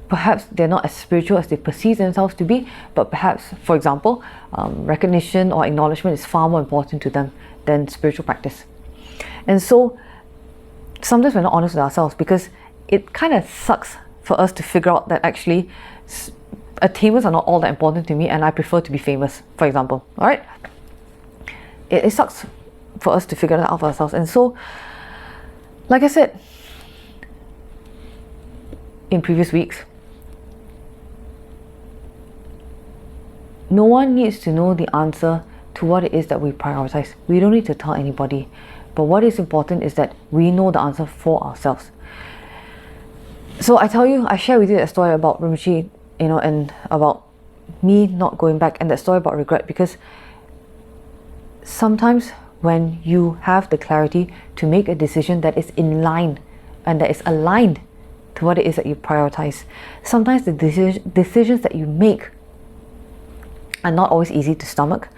perhaps they're not as spiritual as they perceive themselves to be, but perhaps, for example, recognition or acknowledgement is far more important to them than spiritual practice. And so sometimes we're not honest with ourselves because it kind of sucks for us to figure out that actually attainments are not all that important to me and I prefer to be famous, for example. All right? It sucks for us to figure that out for ourselves. And so, like I said in previous weeks, no one needs to know the answer to what it is that we prioritize. We don't need to tell anybody. But what is important is that we know the answer for ourselves. So I share with you that story about Rinpoche, and about me not going back, and that story about regret, because sometimes when you have the clarity to make a decision that is in line and that is aligned to what it is that you prioritize, sometimes the decisions that you make are not always easy to stomach.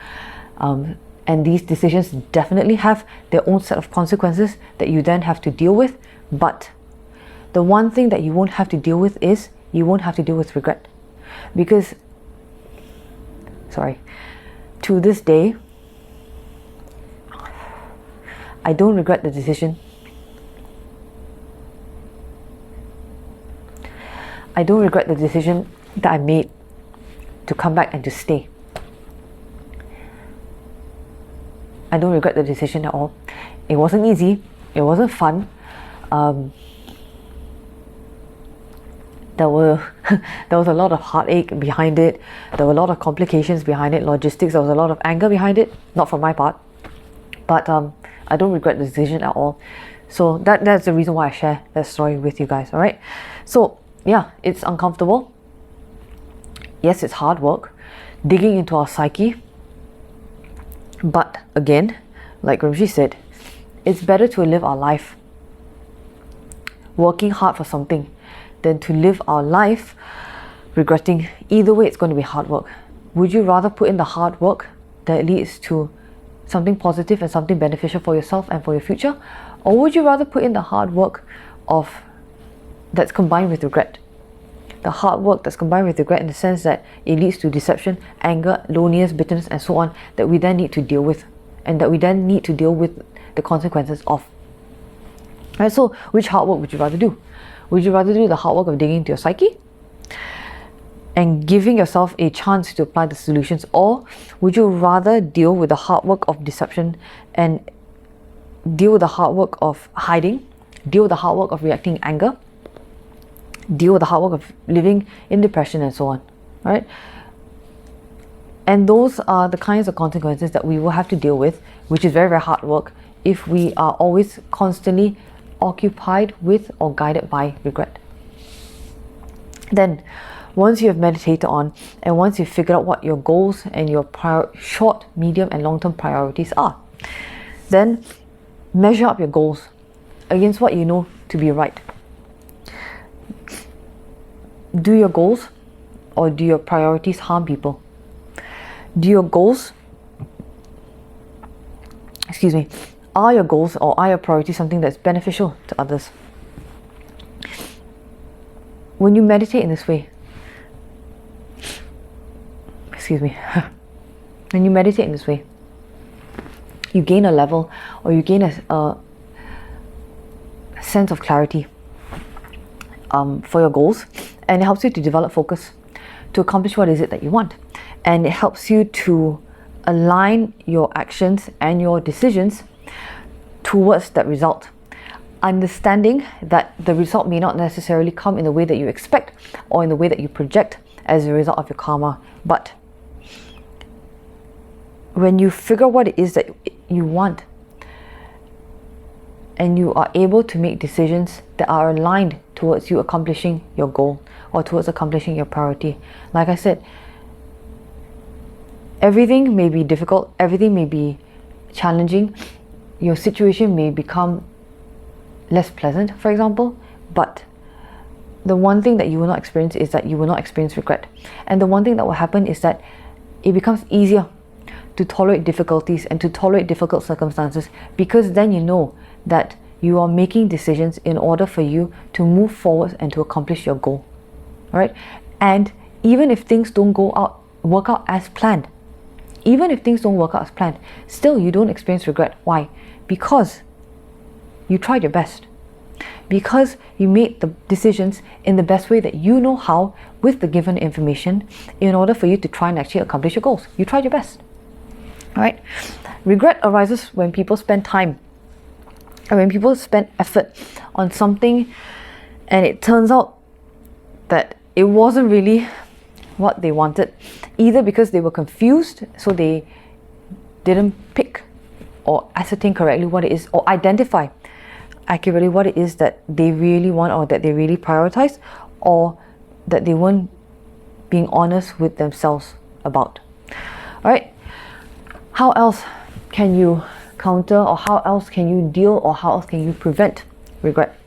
And these decisions definitely have their own set of consequences that you then have to deal with. But the one thing that you won't have to deal with is you won't have to deal with regret. Because, to this day, I don't regret the decision. I don't regret the decision that I made to come back and to stay. I don't regret the decision at all. It wasn't easy. It wasn't fun. There was a lot of heartache behind it. There were a lot of complications behind it, logistics. There was a lot of anger behind it. Not from my part, but I don't regret the decision at all. So that's the reason why I share that story with you guys. All right. So yeah, it's uncomfortable. Yes, it's hard work, digging into our psyche. But again, like Rinpoche said, it's better to live our life working hard for something than to live our life regretting. Either way, it's going to be hard work. Would you rather put in the hard work that leads to something positive and something beneficial for yourself and for your future? Or would you rather put in the hard work that's combined with regret? The hard work that's combined with regret in the sense that it leads to deception, anger, loneliness, bitterness, and so on, that we then need to deal with, and that we then need to deal with the consequences of. Right, so which hard work would you rather do? Would you rather do the hard work of digging into your psyche and giving yourself a chance to apply the solutions, or would you rather deal with the hard work of deception and deal with the hard work of hiding, deal with the hard work of reacting in anger, deal with the hard work of living in depression and so on, right? And those are the kinds of consequences that we will have to deal with, which is very, very hard work if we are always constantly occupied with or guided by regret. Then, once you have meditated on, and once you've figured out what your goals and your short, medium, and long-term priorities are, then measure up your goals against what you know to be right. Do your goals or do your priorities harm people? Do your goals, are your goals or are your priorities something that's beneficial to others? When you meditate in this way, when you meditate in this way, you gain a level, or you gain a sense of clarity for your goals, and it helps you to develop focus to accomplish what is it that you want, and it helps you to align your actions and your decisions towards that result, understanding that the result may not necessarily come in the way that you expect or in the way that you project as a result of your karma. But when you figure what it is that you want, and you are able to make decisions that are aligned towards you accomplishing your goal or towards accomplishing your priority, like I said, everything may be difficult, everything may be challenging, your situation may become less pleasant, for example, but the one thing that you will not experience is that you will not experience regret. And the one thing that will happen is that it becomes easier to tolerate difficulties and to tolerate difficult circumstances, because then you know that you are making decisions in order for you to move forward and to accomplish your goal. All right? And even if things don't work out as planned, still you don't experience regret. Why? Because you tried your best. Because you made the decisions in the best way that you know how, with the given information, in order for you to try and actually accomplish your goals. You tried your best. All right? Regret arises when people spend time and when people spend effort on something and it turns out that it wasn't really what they wanted, either because they were confused, so they didn't pick or ascertain correctly what it is, or identify accurately what it is that they really want or that they really prioritize, or that they weren't being honest with themselves about. All right, how else can you counter, or how else can you deal, or how else can you prevent regret?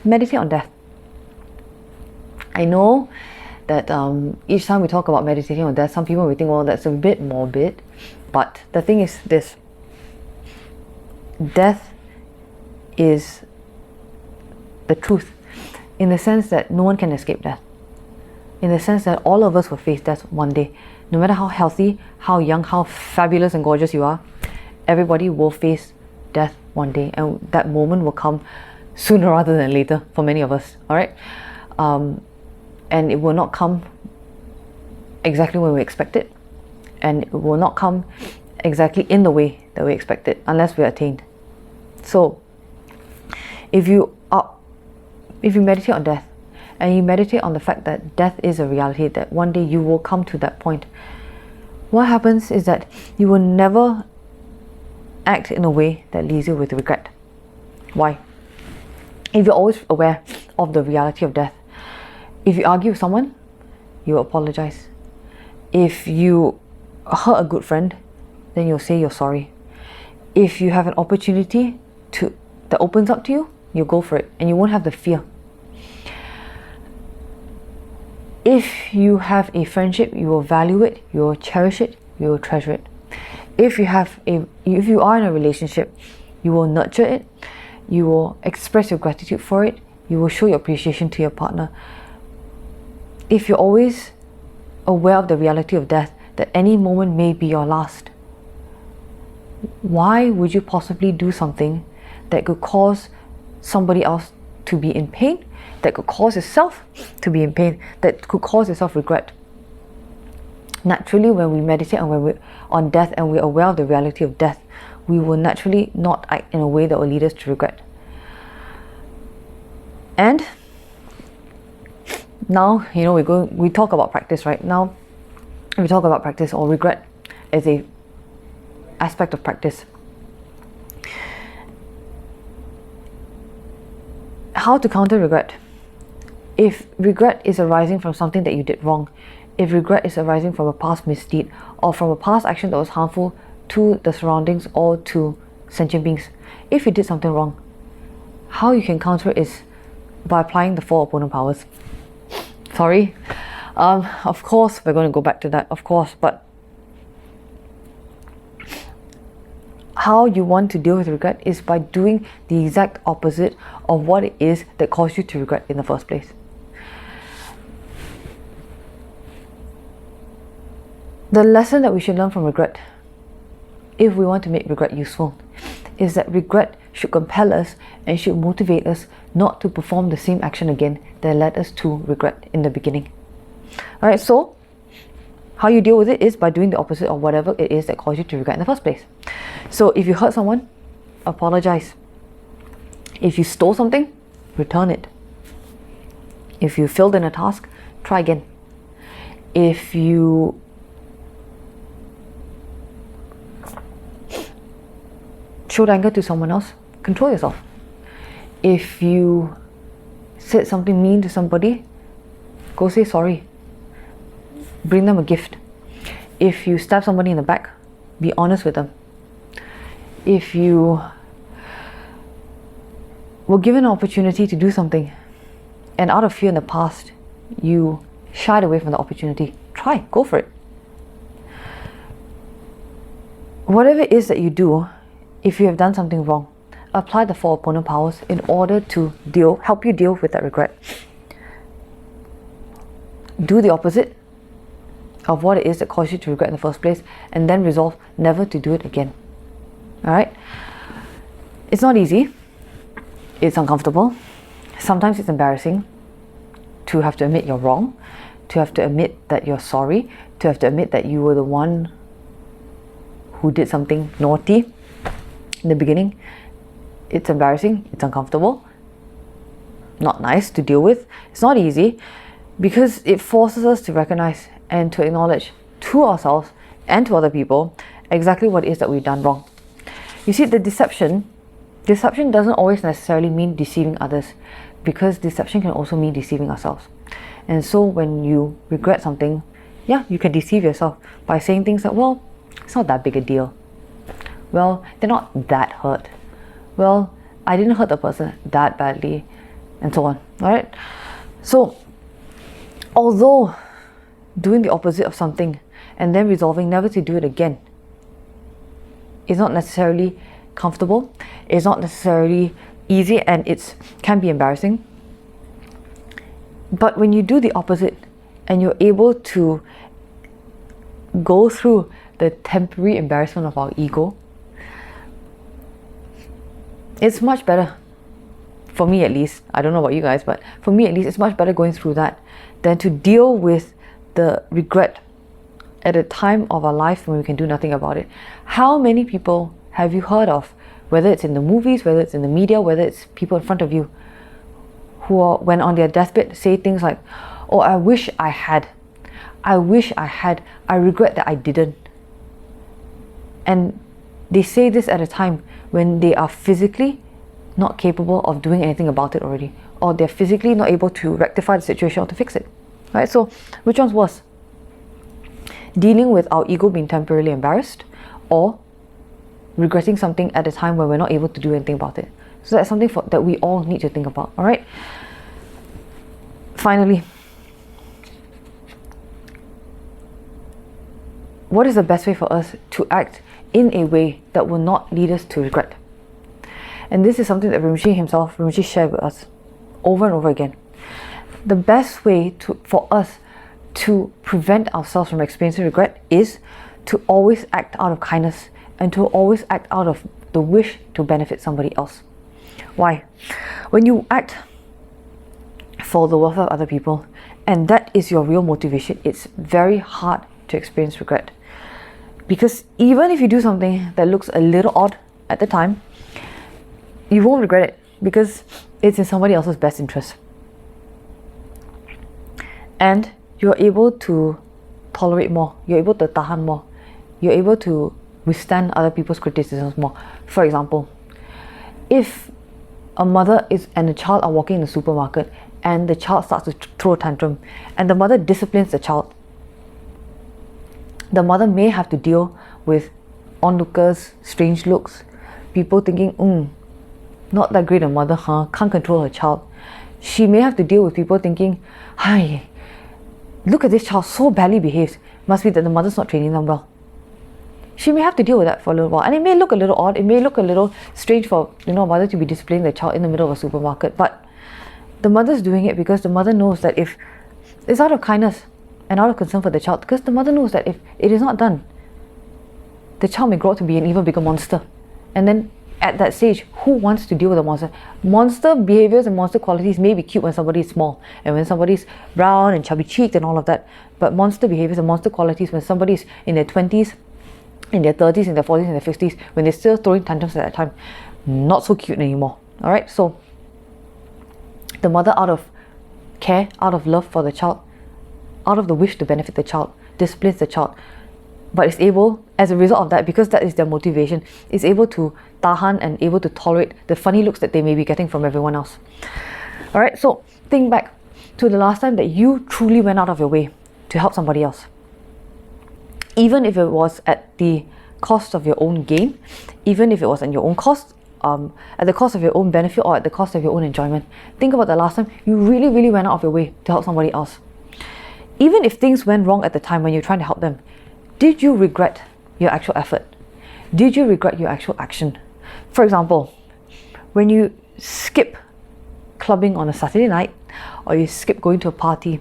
Meditate on death. I know that each time we talk about meditating on death, some people will think, well, that's a bit morbid, but the thing is this: death is the truth, in the sense that no one can escape death, in the sense that all of us will face death one day. No matter how healthy, how young, how fabulous and gorgeous you are, everybody will face death one day, and that moment will come sooner rather than later for many of us. All right, and it will not come exactly when we expect it, and it will not come exactly in the way that we expect it, unless we are attained. So if you meditate on death, and you meditate on the fact that death is a reality, that one day you will come to that point, what happens is that you will never act in a way that leaves you with regret. Why? If you're always aware of the reality of death, if you argue with someone, you apologize. If you hurt a good friend, then you'll say you're sorry. If you have an opportunity that opens up to you, you'll go for it, and you won't have the fear. If you have a friendship, you will value it, you will cherish it, you will treasure it. If you are in a relationship, you will nurture it, you will express your gratitude for it, you will show your appreciation to your partner. If you're always aware of the reality of death, that any moment may be your last, why would you possibly do something that could cause somebody else to be in pain, that could cause yourself to be in pain, that could cause yourself regret? Naturally, when we meditate on death and we're aware of the reality of death, we will naturally not act in a way that will lead us to regret. And now, we talk about practice, right? Now, we talk about practice, or regret as a aspect of practice. How to counter regret? If regret is arising from something that you did wrong, if regret is arising from a past misdeed, or from a past action that was harmful to the surroundings or to sentient beings, if you did something wrong, how you can counter it is by applying the 4 opponent powers. Sorry, of course we're going to go back to that, of course, but how you want to deal with regret is by doing the exact opposite of what it is that caused you to regret in the first place. The lesson that we should learn from regret, if we want to make regret useful, is that regret should compel us and should motivate us not to perform the same action again that led us to regret in the beginning. Alright, so how you deal with it is by doing the opposite of whatever it is that caused you to regret in the first place. So if you hurt someone, apologize. If you stole something, return it. If you failed in a task, try again. If you showed anger to someone else, control yourself. If you said something mean to somebody, go say sorry. Bring them a gift. If you stab somebody in the back, be honest with them. If you were given an opportunity to do something and out of fear in the past you shied away from the opportunity, try, go for it. Whatever it is that you do, if you have done something wrong, apply the 4 opponent powers in order to help you deal with that regret. Do the opposite of what it is that caused you to regret in the first place, and then resolve never to do it again. Alright? It's not easy. It's uncomfortable. Sometimes it's embarrassing to have to admit you're wrong, to have to admit that you're sorry, to have to admit that you were the one who did something naughty in the beginning. It's embarrassing, it's uncomfortable, not nice to deal with. It's not easy because it forces us to recognize and to acknowledge to ourselves and to other people exactly what it is that we've done wrong. You see, the deception doesn't always necessarily mean deceiving others, because deception can also mean deceiving ourselves. And so when you regret something, yeah, you can deceive yourself by saying things like, well, it's not that big a deal. Well, they're not that hurt. Well, I didn't hurt the person that badly, and so on. Alright? So, although doing the opposite of something and then resolving never to do it again is not necessarily comfortable, it's not necessarily easy, and it can be embarrassing. But when you do the opposite and you're able to go through the temporary embarrassment of our ego, it's much better. For me at least, I don't know about you guys, but for me at least, it's much better going through that than to deal with the regret at a time of our life when we can do nothing about it. How many people have you heard of, whether it's in the movies, whether it's in the media, whether it's people in front of you, who are, when on their deathbed, say things like, oh, I wish I had, I regret that I didn't. And they say this at a time when they are physically not capable of doing anything about it already, or they're physically not able to rectify the situation or to fix it. Right? So which one's worse? Dealing with our ego being temporarily embarrassed, or regretting something at a time when we're not able to do anything about it? So that's something that we all need to think about. Alright? Finally, what is the best way for us to act in a way that will not lead us to regret? And this is something that Rinpoche shared with us over and over again. The best way for us to prevent ourselves from experiencing regret is to always act out of kindness and to always act out of the wish to benefit somebody else. Why? When you act for the welfare of other people, and that is your real motivation, it's very hard to experience regret. Because even if you do something that looks a little odd at the time, you won't regret it because it's in somebody else's best interest. And you're able to tolerate more, you're able to tahan more, you're able to withstand other people's criticisms more. For example, if a mother and a child are walking in the supermarket and the child starts to throw a tantrum and the mother disciplines the child, the mother may have to deal with onlookers, strange looks, people thinking, not that great a mother, can't control her child. She may have to deal with people thinking, hi, look at this child, so badly behaved. Must be that the mother's not training them well. She may have to deal with that for a little while, and it may look a little odd, it may look a little strange for a mother to be disciplining the child in the middle of a supermarket, but the mother's doing it because the mother knows that if it's out of kindness and out of concern for the child, because the mother knows that if it is not done, the child may grow up to be an even bigger monster, and then at that stage, who wants to deal with a monster? Monster behaviors and monster qualities may be cute when somebody is small and when somebody's brown and chubby cheeked and all of that. But monster behaviors and monster qualities when somebody's in their 20s, in their 30s, in their 40s, in their 50s, when they're still throwing tantrums at that time, not so cute anymore. Alright, so the mother, out of care, out of love for the child, out of the wish to benefit the child, disciplines the child, but is able, as a result of that, because that is their motivation, is able to tahan and able to tolerate the funny looks that they may be getting from everyone else. Alright, so think back to the last time that you truly went out of your way to help somebody else. Even if it was at the cost of your own gain, even if it was at your own cost, at the cost of your own benefit or at the cost of your own enjoyment. Think about the last time you really went out of your way to help somebody else. Even if things went wrong at the time when you're trying to help them, did you regret your actual effort? Did you regret your actual action? For example, when you skip clubbing on a Saturday night, or you skip going to a party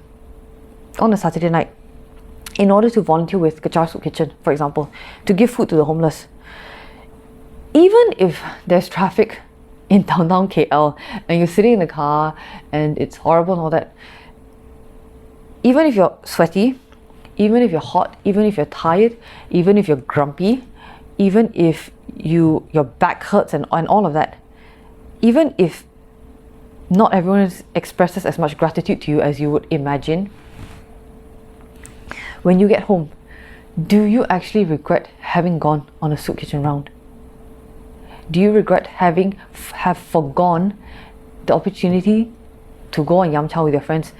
on a Saturday night in order to volunteer with Kechara Soup Kitchen, for example, to give food to the homeless. Even if there's traffic in downtown KL and you're sitting in the car and it's horrible and all that, even if you're sweaty, even if you're hot, even if you're tired, even if you're grumpy, even if your back hurts and all of that, even if not everyone expresses as much gratitude to you as you would imagine, when you get home, do you actually regret having gone on a soup kitchen round? Do you regret have forgone the opportunity to go on yam chow with your friends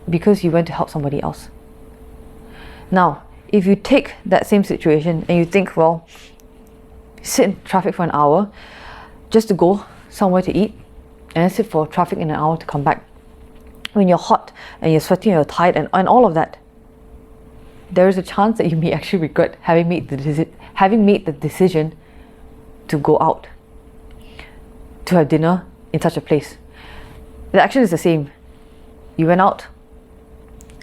because you went to help somebody else? Now, if you take that same situation and you think, well, sit in traffic for an hour just to go somewhere to eat, and then sit for traffic in an hour to come back, when you're hot and you're sweaty and you're tired and all of that, there is a chance that you may actually regret having made the decision to go out to have dinner in such a place. The action is the same. You went out,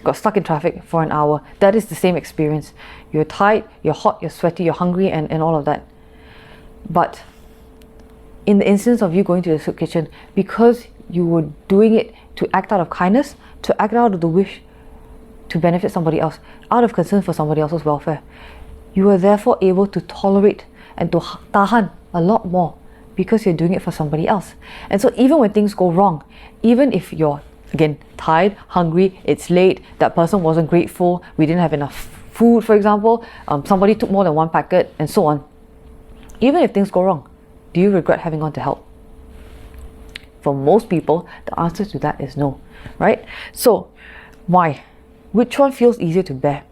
got stuck in traffic for an hour. That is the same experience. You're tired, you're hot, you're sweaty, you're hungry and all of that. But in the instance of you going to the soup kitchen, because you were doing it to act out of kindness, to act out of the wish to benefit somebody else, out of concern for somebody else's welfare, you are therefore able to tolerate and to tahan a lot more because you're doing it for somebody else. And so even when things go wrong, even if you're, again, tired, hungry, it's late, that person wasn't grateful, we didn't have enough food, for example, somebody took more than one packet, and so on. Even if things go wrong, do you regret having gone to help? For most people, the answer to that is no, right? So, why? Which one feels easier to bear?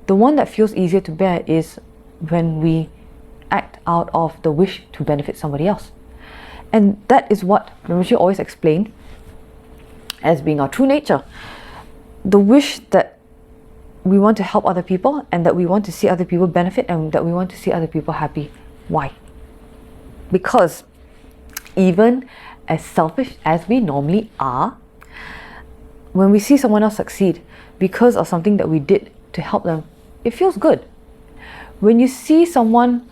The one that feels easier to bear is when we act out of the wish to benefit somebody else. And that is what Rinpoche always explained as being our true nature. The wish that we want to help other people and that we want to see other people benefit and that we want to see other people happy. Why? Because even as selfish as we normally are, when we see someone else succeed because of something that we did to help them, it feels good. When you see someone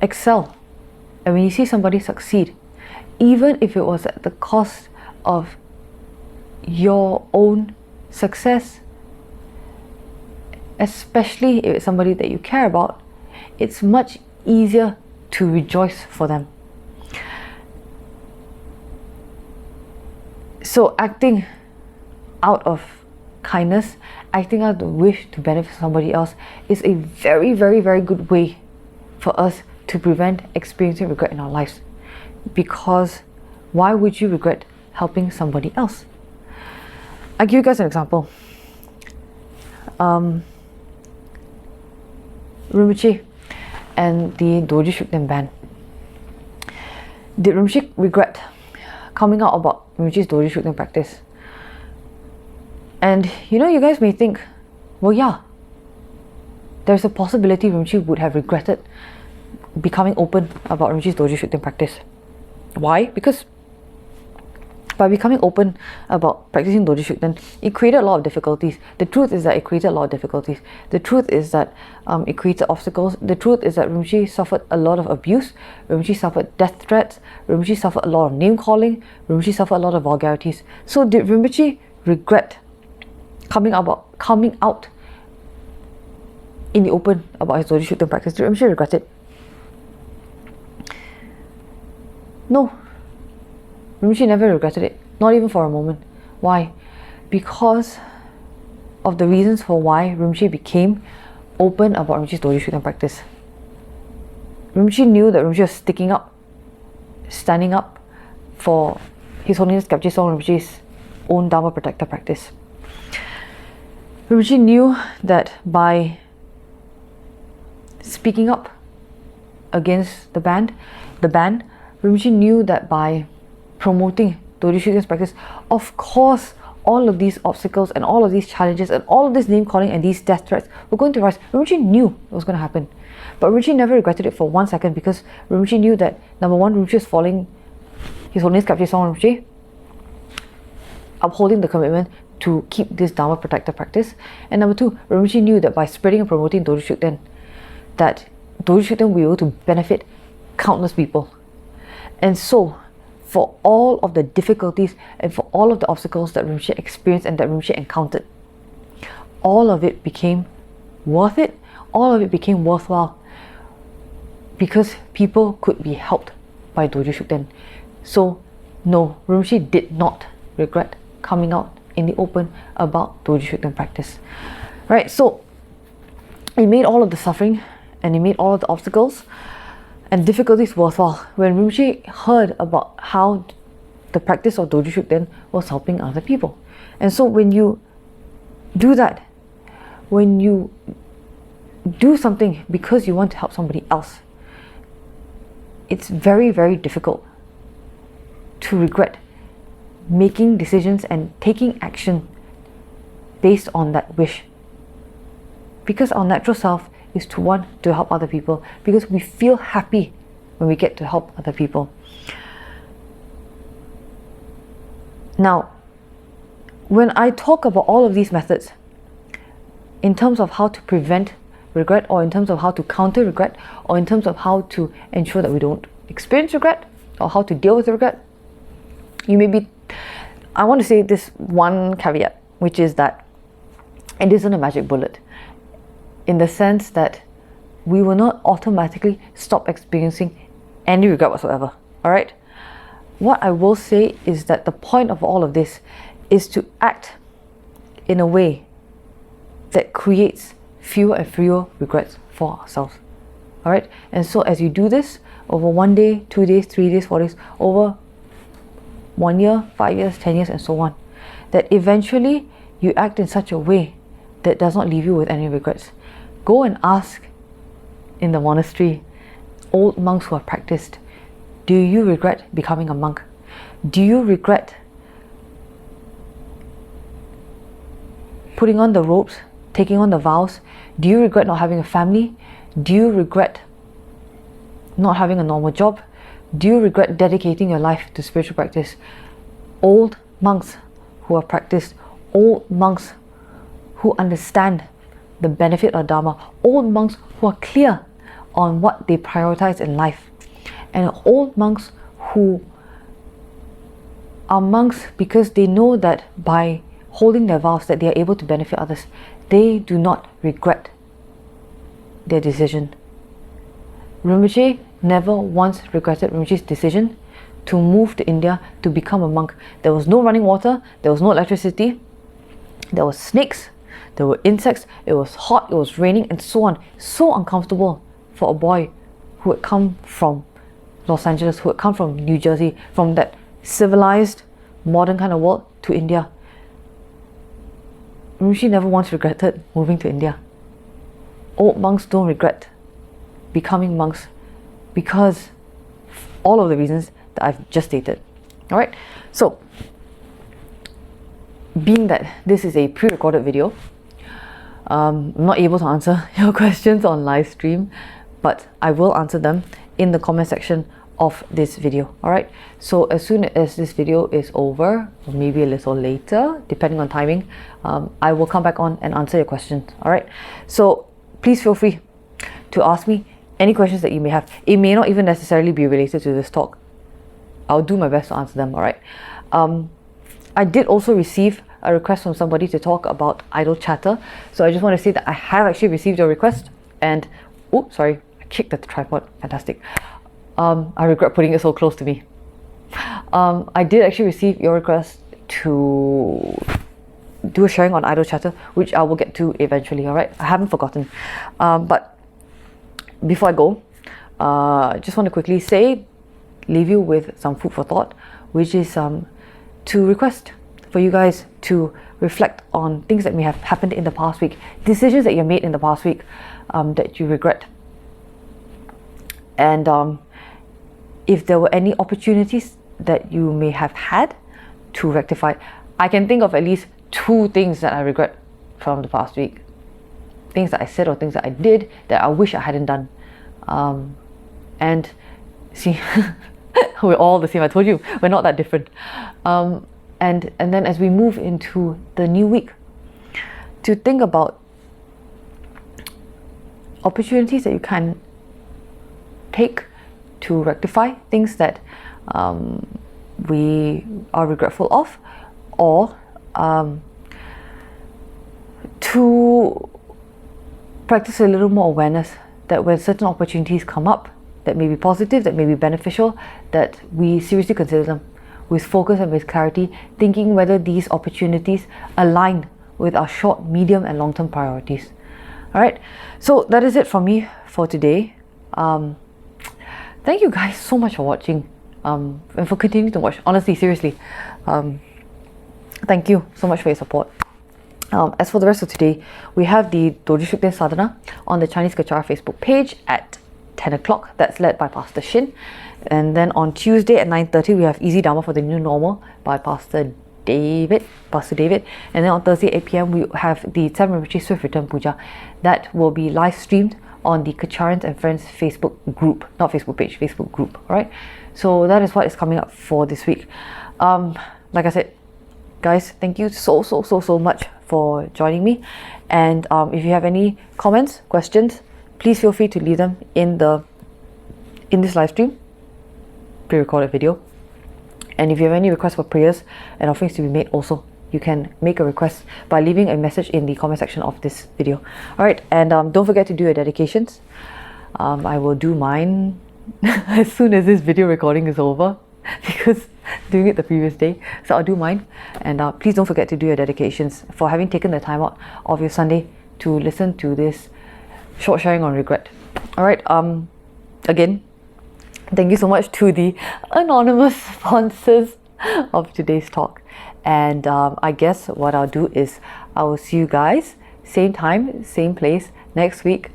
excel and when you see somebody succeed, even if it was at the cost of your own success, especially if it's somebody that you care about, it's much easier to rejoice for them. So acting out of kindness, acting out of the wish to benefit somebody else is a very good way for us to prevent experiencing regret in our lives. Because why would you regret helping somebody else? I'll give you guys an example. Rinpoche and the Dorji Shukden ban. Did Rinpoche regret coming out about Rinpoche's Dorji Shukden practice? And you know, you guys may think, well, yeah, there's a possibility Rinpoche would have regretted becoming open about Rinpoche's Dorji Shukden practice. Why? Because by becoming open about practicing Doji Shukden, it created a lot of difficulties. The truth is that it created a lot of difficulties. The truth is that it created obstacles. The truth is that Rinpoche suffered a lot of abuse. Rinpoche suffered death threats. Rinpoche suffered a lot of name calling. Rinpoche suffered a lot of vulgarities. So did Rinpoche regret coming out in the open about his Doji Shukden practice? Did Rinpoche regret it? No. Rinpoche never regretted it, not even for a moment. Why? Because of the reasons for why Rinpoche became open about Rinpoche's Doji Shukden practice. Rinpoche knew that Rinpoche was sticking up, standing up for His Holiness Khyabje Song Rinpoche's own Dharma Protector practice. Rinpoche knew that by speaking up against the ban, Rinpoche knew that by promoting Doji Shukden's practice, of course, all of these obstacles and all of these challenges and all of this name calling and these death threats were going to rise. Rinpoche knew it was going to happen. But Rinpoche never regretted it for 1 second, because Rinpoche knew that, number one, Rinpoche was following His Holiness Khyabje Song Rinpoche, upholding the commitment to keep this Dharma Protector practice. And number two, Rinpoche knew that by spreading and promoting Doji Shukden, that Doji Shukden will be able to benefit countless people. And so, for all of the difficulties and for all of the obstacles that Rinpoche experienced and that Rinpoche encountered, all of it became worth it, all of it became worthwhile, because people could be helped by Doji Shukden. So, no, Rinpoche did not regret coming out in the open about Doji Shukden practice. Right, so it made all of the suffering and it made all of the obstacles and difficulties worthwhile when Rinpoche heard about how the practice of Doji Shukden was helping other people. And so when you do that, when you do something because you want to help somebody else, it's very, very difficult to regret making decisions and taking action based on that wish. Because our natural self is to want to help other people, because we feel happy when we get to help other people. Now, when I talk about all of these methods in terms of how to prevent regret, or in terms of how to counter regret, or in terms of how to ensure that we don't experience regret, or how to deal with regret, I want to say this one caveat, which is that it isn't a magic bullet, in the sense that we will not automatically stop experiencing any regret whatsoever. Alright? What I will say is that the point of all of this is to act in a way that creates fewer and fewer regrets for ourselves. Alright? And so as you do this over 1 day, 2 days, 3 days, 4 days, over 1 year, 5 years, 10 years, and so on, that eventually you act in such a way that does not leave you with any regrets. Go and ask in the monastery old monks who have practiced, do you regret becoming a monk? Do you regret putting on the robes, taking on the vows? Do you regret not having a family? Do you regret not having a normal job? Do you regret dedicating your life to spiritual practice? Old monks who have practiced, old monks who understand the benefit of Dharma, old monks who are clear on what they prioritize in life, and old monks who are monks because they know that by holding their vows that they are able to benefit others. They do not regret their decision. Rinpoche never once regretted Rinpoche's decision to move to India to become a monk. There was no running water, there was no electricity, there was snakes, there were insects, it was hot, it was raining, and so on. So uncomfortable for a boy who had come from Los Angeles, who had come from New Jersey, from that civilized, modern kind of world, to India. Rinpoche never once regretted moving to India. Old monks don't regret becoming monks because all of the reasons that I've just stated. Alright, so being that this is a pre-recorded video, I'm not able to answer your questions on live stream, but I will answer them in the comment section of this video. All right, so as soon as this video is over, or maybe a little later depending on timing, I will come back on and answer your questions. All right, so please feel free to ask me any questions that you may have. It may not even necessarily be related to this talk. I'll do my best to answer them. All right, I did also receive a request from somebody to talk about idle chatter, so I just want to say that I have actually received your request, and oh sorry, I kicked at the tripod. Fantastic. I regret putting it so close to me. I did actually receive your request to do a sharing on idle chatter, which I will get to eventually. All right, I haven't forgotten. But before I go, just want to quickly leave you with some food for thought, which is to request for you guys to reflect on things that may have happened in the past week, decisions that you made in the past week that you regret, and if there were any opportunities that you may have had to rectify. I can think of at least 2 things that I regret from the past week. Things that I said or things that I did that I wish I hadn't done. And see, we're all the same. I told you, we're not that different. And then as we move into the new week, to think about opportunities that you can take to rectify things that we are regretful of, or to practice a little more awareness that when certain opportunities come up that may be positive, that may be beneficial, that we seriously consider them with focus and with clarity, thinking whether these opportunities align with our short, medium and long-term priorities. All right, so that is it from me for today. Thank you guys so much for watching, and for continuing to watch. Honestly, seriously, thank you so much for your support. As for the rest of today, we have the Dojishukden Sadhana on the Chinese Kechara Facebook page at 10 o'clock. That's led by Pastor Shin. And then on Tuesday at 9:30, we have Easy Dharma for the New Normal by Pastor David. And then on Thursday 8 p.m, we have the 7 Retreat Swift Return Puja. That will be live streamed on the Kecharans and Friends Facebook group, not Facebook page, Facebook group. All right, so that is what is coming up for this week. Like I said, guys, thank you so much for joining me. And if you have any comments, questions, please feel free to leave them in this live stream, pre-recorded video. And if you have any requests for prayers and offerings to be made, also you can make a request by leaving a message in the comment section of this video. All right, and don't forget to do your dedications. I will do mine as soon as this video recording is over, because doing it the previous day, so I'll do mine. And please don't forget to do your dedications for having taken the time out of your Sunday to listen to this short sharing on regret. All right, again, thank you so much to the anonymous sponsors of today's talk. And I guess what I'll do is I will see you guys same time, same place next week,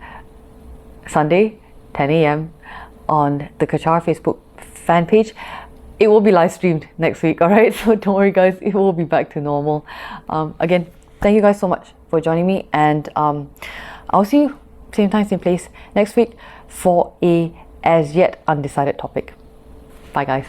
Sunday, 10 a.m. on the Kechara Facebook fan page. It will be live streamed next week, all right? So don't worry, guys, it will be back to normal. Again, thank you guys so much for joining me, and I'll see you same time, same place next week for a as yet undecided topic. Bye, guys.